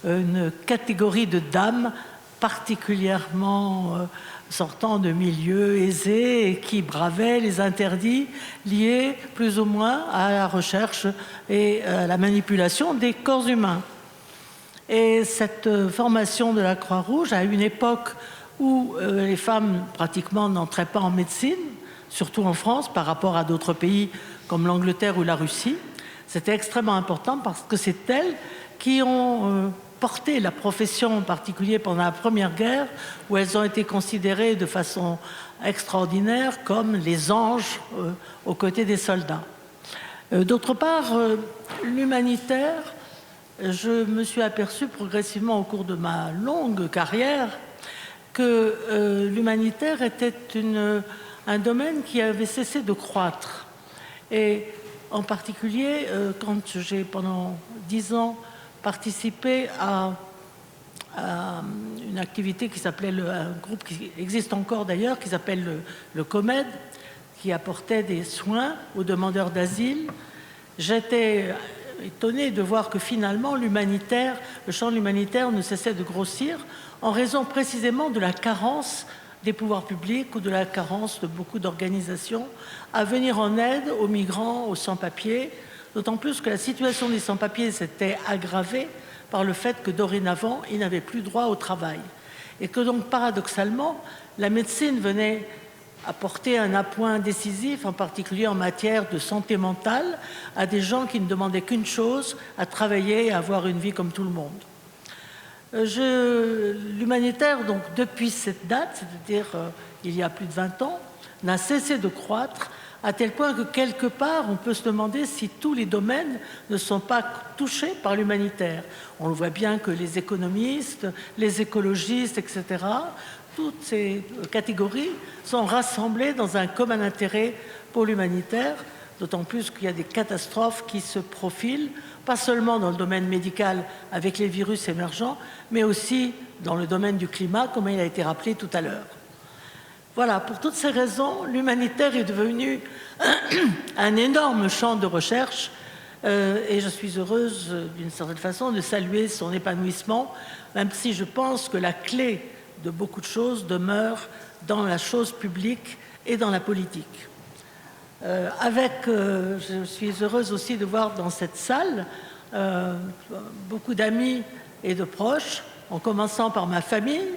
une catégorie de dames particulièrement sortant de milieux aisés et qui bravaient les interdits liés plus ou moins à la recherche et à la manipulation des corps humains. Et cette formation de la Croix-Rouge, à une époque où les femmes pratiquement n'entraient pas en médecine, surtout en France par rapport à d'autres pays comme l'Angleterre ou la Russie, c'était extrêmement important parce que c'est elles qui ont porté la profession, en particulier pendant la Première Guerre, où elles ont été considérées de façon extraordinaire comme les anges aux côtés des soldats. D'autre part, l'humanitaire, je me suis aperçu progressivement au cours de ma longue carrière que l'humanitaire était un domaine qui avait cessé de croître. Et en particulier, quand j'ai pendant 10 ans participé à une activité qui s'appelait, un groupe qui existe encore d'ailleurs, qui s'appelle le COMED, qui apportait des soins aux demandeurs d'asile, j'étais étonné de voir que finalement l'humanitaire, le champ de l'humanitaire ne cessait de grossir en raison précisément de la carence des pouvoirs publics ou de la carence de beaucoup d'organisations à venir en aide aux migrants, aux sans-papiers, d'autant plus que la situation des sans-papiers s'était aggravée par le fait que dorénavant, ils n'avaient plus droit au travail. Et que donc, paradoxalement, la médecine venait apporter un appoint décisif, en particulier en matière de santé mentale, à des gens qui ne demandaient qu'une chose, à travailler et à avoir une vie comme tout le monde. L'humanitaire, donc, depuis cette date, c'est-à-dire il y a plus de 20 ans, n'a cessé de croître, à tel point que quelque part, on peut se demander si tous les domaines ne sont pas touchés par l'humanitaire. On le voit bien que les économistes, les écologistes, etc., toutes ces catégories sont rassemblées dans un commun intérêt pour l'humanitaire, d'autant plus qu'il y a des catastrophes qui se profilent, pas seulement dans le domaine médical avec les virus émergents, mais aussi dans le domaine du climat, comme il a été rappelé tout à l'heure. Voilà, pour toutes ces raisons, l'humanitaire est devenu un énorme champ de recherche et je suis heureuse, d'une certaine façon, de saluer son épanouissement, même si je pense que la clé de beaucoup de choses demeure dans la chose publique et dans la politique. Je suis heureuse aussi de voir dans cette salle beaucoup d'amis et de proches, en commençant par ma famille,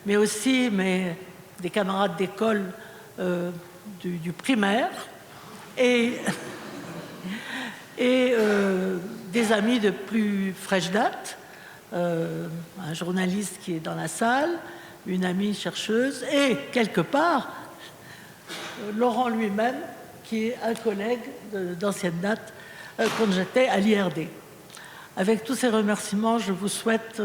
mais aussi des camarades d'école du primaire et des amis de plus fraîche date, un journaliste qui est dans la salle, une amie chercheuse et, quelque part, Laurent lui-même, qui est un collègue d'ancienne date quand j'étais à l'IRD. Avec tous ces remerciements, je vous souhaite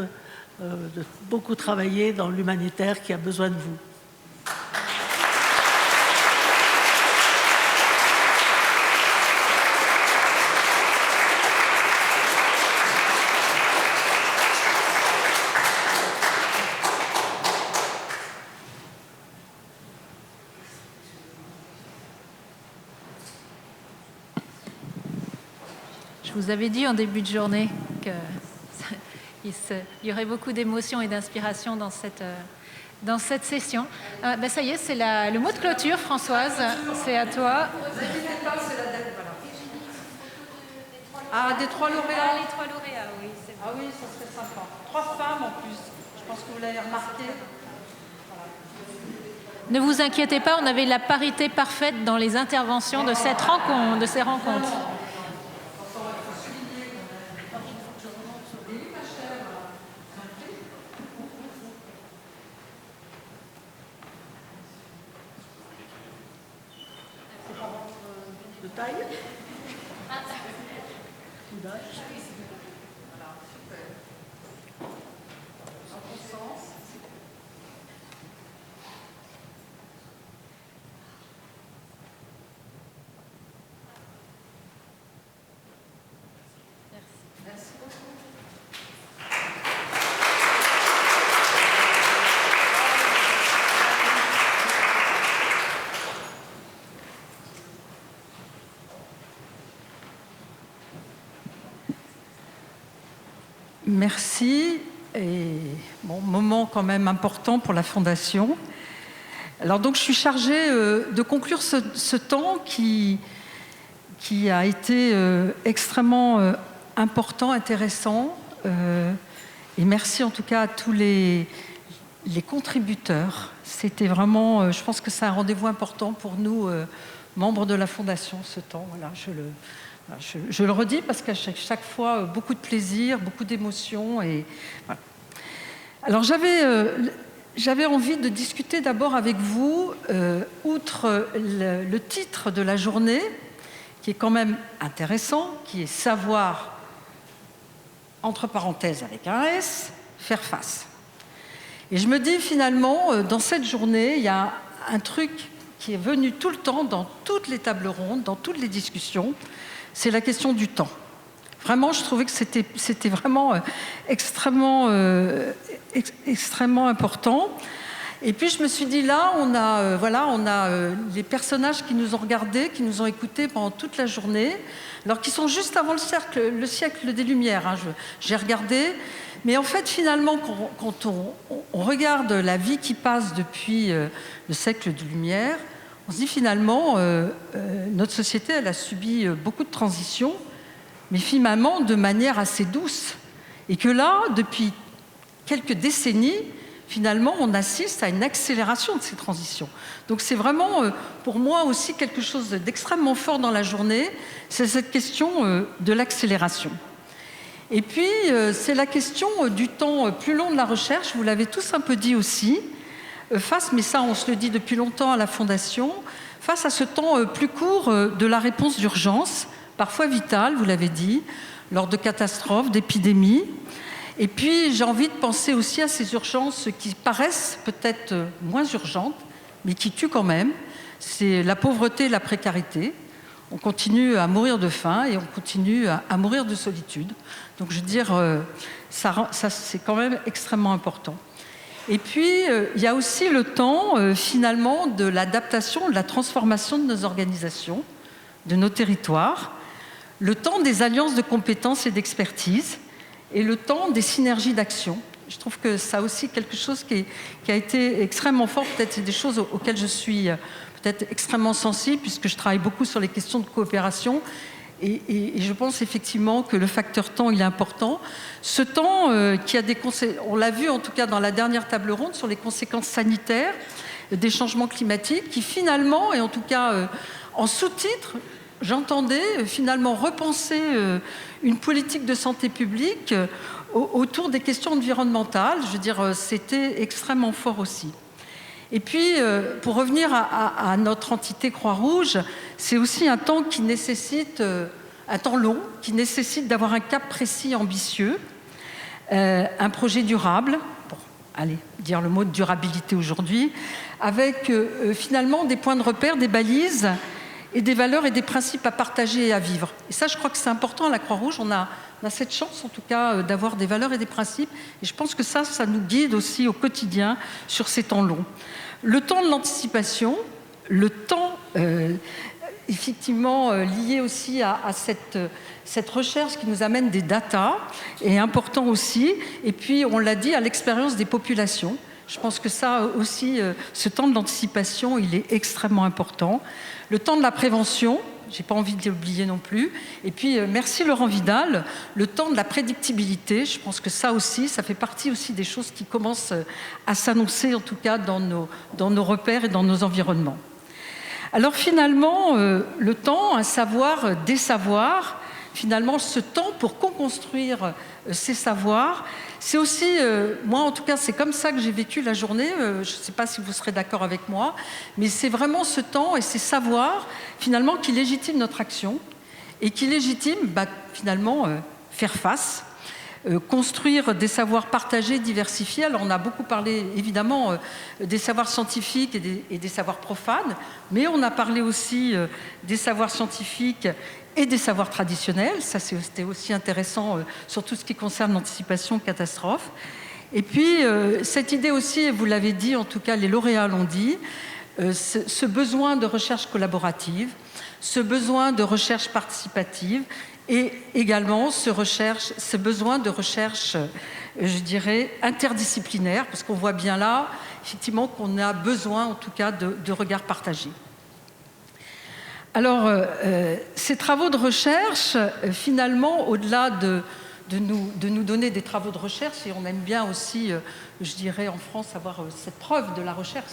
de beaucoup travailler dans l'humanitaire qui a besoin de vous. Je vous avais dit en début de journée qu'il y aurait beaucoup d'émotions et d'inspiration dans cette session. Ça y est, c'est le mot de clôture, Françoise. C'est à toi. Ne vous inquiétez pas, c'est la date. Voilà. Ah, des 3 lauréats. Les 3 lauréats, oui. Ah oui, ça serait sympa. 3 femmes en plus. Je pense que vous l'avez remarqué. Ne vous inquiétez pas, on avait la parité parfaite dans les interventions de ces rencontres. De taille ? D'âge ? Merci. Et bon, moment quand même important pour la Fondation. Alors donc je suis chargée de conclure ce temps qui a été extrêmement important, intéressant. Et merci en tout cas à tous les contributeurs. C'était vraiment, je pense que c'est un rendez-vous important pour nous, membres de la Fondation, ce temps. Voilà, je le redis parce qu'à chaque fois, beaucoup de plaisir, beaucoup d'émotions. Et voilà. Alors j'avais envie de discuter d'abord avec vous, outre le titre de la journée, qui est quand même intéressant, qui est « Savoir », entre parenthèses avec un S, faire face. Et je me dis finalement, dans cette journée, il y a un truc qui est venu tout le temps, dans toutes les tables rondes, dans toutes les discussions, c'est la question du temps. Vraiment, je trouvais que c'était vraiment extrêmement important. Et puis je me suis dit, là, on a les personnages qui nous ont regardés, qui nous ont écoutés pendant toute la journée, alors qu'ils sont juste avant le siècle des Lumières. Hein, j'ai regardé. Mais en fait, finalement, quand on regarde la vie qui passe depuis le siècle des Lumières, on se dit finalement, notre société, elle a subi beaucoup de transitions, mais finalement de manière assez douce. Et que là, depuis quelques décennies, finalement, on assiste à une accélération de ces transitions. Donc c'est vraiment, pour moi aussi, quelque chose d'extrêmement fort dans la journée, c'est cette question de l'accélération. Et puis, c'est la question du temps plus long de la recherche, vous l'avez tous un peu dit aussi, mais ça, on se le dit depuis longtemps à la Fondation, face à ce temps plus court de la réponse d'urgence, parfois vitale, vous l'avez dit, lors de catastrophes, d'épidémies. Et puis, j'ai envie de penser aussi à ces urgences qui paraissent peut-être moins urgentes, mais qui tuent quand même. C'est la pauvreté et la précarité. On continue à mourir de faim et on continue à mourir de solitude. Donc, je veux dire, ça c'est quand même extrêmement important. Et puis, il y a aussi le temps, finalement, de l'adaptation, de la transformation de nos organisations, de nos territoires, le temps des alliances de compétences et d'expertise, et le temps des synergies d'action. Je trouve que ça aussi quelque chose qui a été extrêmement fort. Peut-être c'est des choses auxquelles je suis peut-être extrêmement sensible, puisque je travaille beaucoup sur les questions de coopération. Et je pense effectivement que le facteur temps, il est important. Ce temps qui a des conséquences, on l'a vu en tout cas dans la dernière table ronde, sur les conséquences sanitaires des changements climatiques, qui finalement, et en tout cas en sous-titre, j'entendais finalement repenser une politique de santé publique autour des questions environnementales. Je veux dire, c'était extrêmement fort aussi. Et puis, pour revenir à notre entité Croix-Rouge, c'est aussi un temps qui nécessite, un temps long, qui nécessite d'avoir un cap précis, ambitieux, un projet durable, pour allez dire le mot de durabilité aujourd'hui, avec finalement des points de repère, des balises, et des valeurs et des principes à partager et à vivre. Et ça, je crois que c'est important à la Croix-Rouge. On a cette chance, en tout cas, d'avoir des valeurs et des principes. Et je pense que ça nous guide aussi au quotidien sur ces temps longs. Le temps de l'anticipation, le temps, effectivement, lié aussi à cette recherche qui nous amène des datas, est important aussi. Et puis, on l'a dit, à l'expérience des populations. Je pense que ça aussi, ce temps de l'anticipation, il est extrêmement important. Le temps de la prévention, je n'ai pas envie de l'oublier non plus. Et puis, merci Laurent Vidal, le temps de la prédictibilité. Je pense que ça aussi, ça fait partie aussi des choses qui commencent à s'annoncer, en tout cas dans nos repères et dans nos environnements. Alors finalement, le temps, un savoir, des savoirs, finalement, ce temps pour co-construire ces savoirs, c'est aussi, moi en tout cas, c'est comme ça que j'ai vécu la journée, je ne sais pas si vous serez d'accord avec moi, mais c'est vraiment ce temps et ces savoirs, finalement, qui légitiment notre action et qui légitiment, finalement, faire face. construire des savoirs partagés, diversifiés. Alors on a beaucoup parlé évidemment des savoirs scientifiques et des savoirs profanes, mais on a parlé aussi des savoirs scientifiques et des savoirs traditionnels. Ça, c'était aussi intéressant sur tout ce qui concerne l'anticipation catastrophe. Et puis, cette idée aussi, et vous l'avez dit, en tout cas les lauréats l'ont dit, ce besoin de recherche collaborative, ce besoin de recherche participative et également ce besoin de recherche, je dirais, interdisciplinaire, parce qu'on voit bien là, effectivement, qu'on a besoin, en tout cas, de regards partagés. Alors, ces travaux de recherche, finalement, au-delà de nous donner des travaux de recherche, et on aime bien aussi, je dirais, en France, avoir cette preuve de la recherche,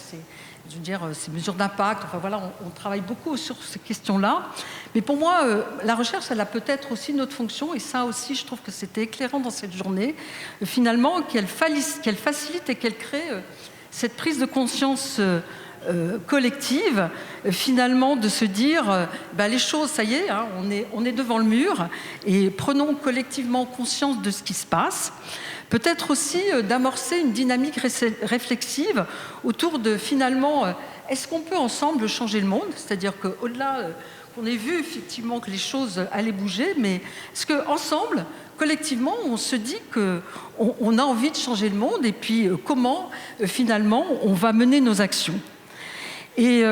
je veux dire, ces mesures d'impact, enfin voilà, on travaille beaucoup sur ces questions-là. Mais pour moi, la recherche, elle a peut-être aussi une autre fonction, et ça aussi, je trouve que c'était éclairant dans cette journée, finalement, qu'elle facilite et qu'elle crée cette prise de conscience collective, finalement, de se dire, les choses, ça y est, hein, on est devant le mur, et prenons collectivement conscience de ce qui se passe. Peut-être aussi d'amorcer une dynamique réflexive autour de, finalement, est-ce qu'on peut ensemble changer le monde? C'est-à-dire qu'au-delà, qu'on ait vu effectivement que les choses allaient bouger, mais est-ce qu'ensemble, collectivement, on se dit qu'on a envie de changer le monde, et puis comment, finalement, on va mener nos actions? Et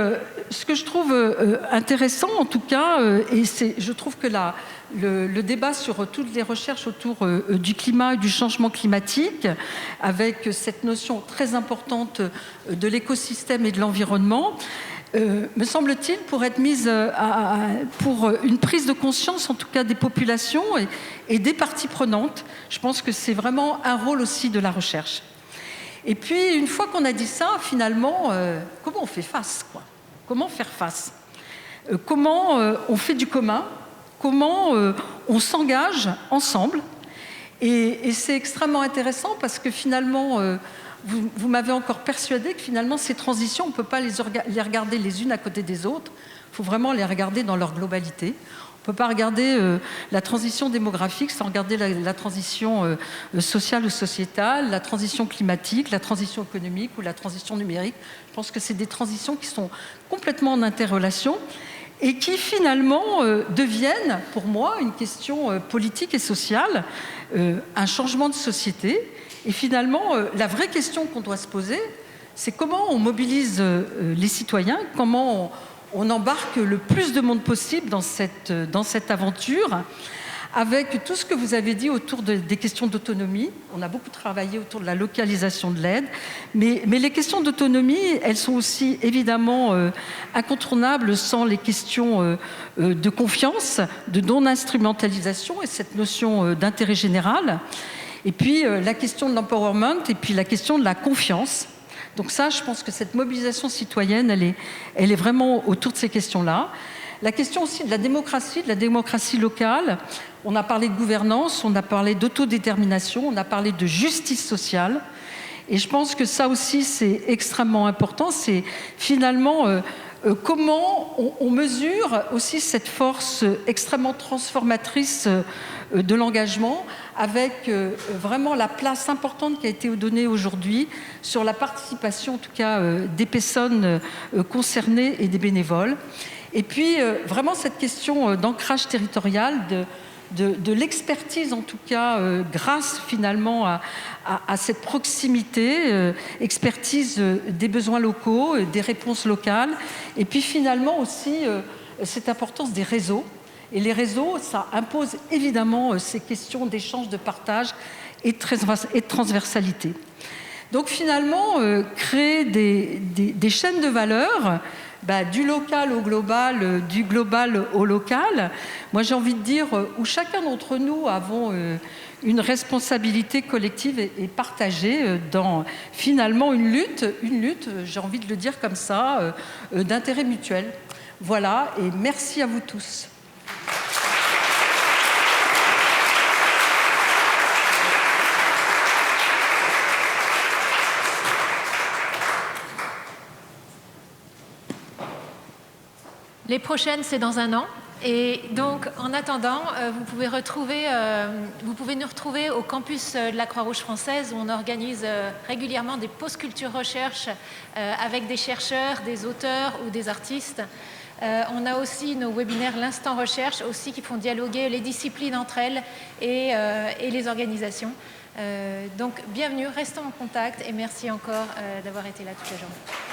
ce que je trouve intéressant, en tout cas, et je trouve que le débat sur toutes les recherches autour du climat et du changement climatique, avec cette notion très importante de l'écosystème et de l'environnement, me semble-t-il, pour être mise pour une prise de conscience, en tout cas des populations et des parties prenantes. Je pense que c'est vraiment un rôle aussi de la recherche. Et puis, une fois qu'on a dit ça, finalement, comment on fait face, quoi? Comment faire face? Comment on fait du commun? Comment on s'engage ensemble? Et c'est extrêmement intéressant parce que finalement, vous m'avez encore persuadé que finalement, ces transitions, on ne peut pas les regarder les unes à côté des autres. Il faut vraiment les regarder dans leur globalité. On ne peut pas regarder la transition démographique sans regarder la transition sociale ou sociétale, la transition climatique, la transition économique ou la transition numérique. Je pense que c'est des transitions qui sont complètement en interrelation et qui finalement deviennent, pour moi, une question politique et sociale, un changement de société. Et finalement, la vraie question qu'on doit se poser, c'est comment on mobilise les citoyens, comment on embarque le plus de monde possible dans cette aventure, avec tout ce que vous avez dit autour des questions d'autonomie. On a beaucoup travaillé autour de la localisation de l'aide, mais les questions d'autonomie, elles sont aussi évidemment incontournables sans les questions de confiance, de non-instrumentalisation et cette notion d'intérêt général. Et puis la question de l'empowerment et puis la question de la confiance. Donc ça, je pense que cette mobilisation citoyenne, elle est vraiment autour de ces questions-là. La question aussi de la démocratie locale. On a parlé de gouvernance, on a parlé d'autodétermination, on a parlé de justice sociale. Et je pense que ça aussi, c'est extrêmement important. C'est finalement comment on mesure aussi cette force extrêmement transformatrice de l'engagement, avec vraiment la place importante qui a été donnée aujourd'hui sur la participation, en tout cas, des personnes concernées et des bénévoles. Et puis, vraiment cette question d'ancrage territorial, de l'expertise, en tout cas, grâce finalement à cette proximité, expertise des besoins locaux, des réponses locales, et puis finalement aussi cette importance des réseaux. Et les réseaux, ça impose évidemment ces questions d'échange, de partage et de transversalité. Donc finalement, créer des chaînes de valeur, du local au global, du global au local, moi j'ai envie de dire, où chacun d'entre nous avons une responsabilité collective et partagée dans finalement une lutte, j'ai envie de le dire comme ça, d'intérêt mutuel. Voilà, et merci à vous tous. Les prochaines, c'est dans un an. Et donc, en attendant, vous pouvez nous retrouver au campus de la Croix-Rouge française où on organise régulièrement des pauses culture recherche avec des chercheurs, des auteurs ou des artistes. On a aussi nos webinaires L'Instant Recherche aussi qui font dialoguer les disciplines entre elles et les organisations. Donc, bienvenue, restons en contact et merci encore d'avoir été là toute la journée.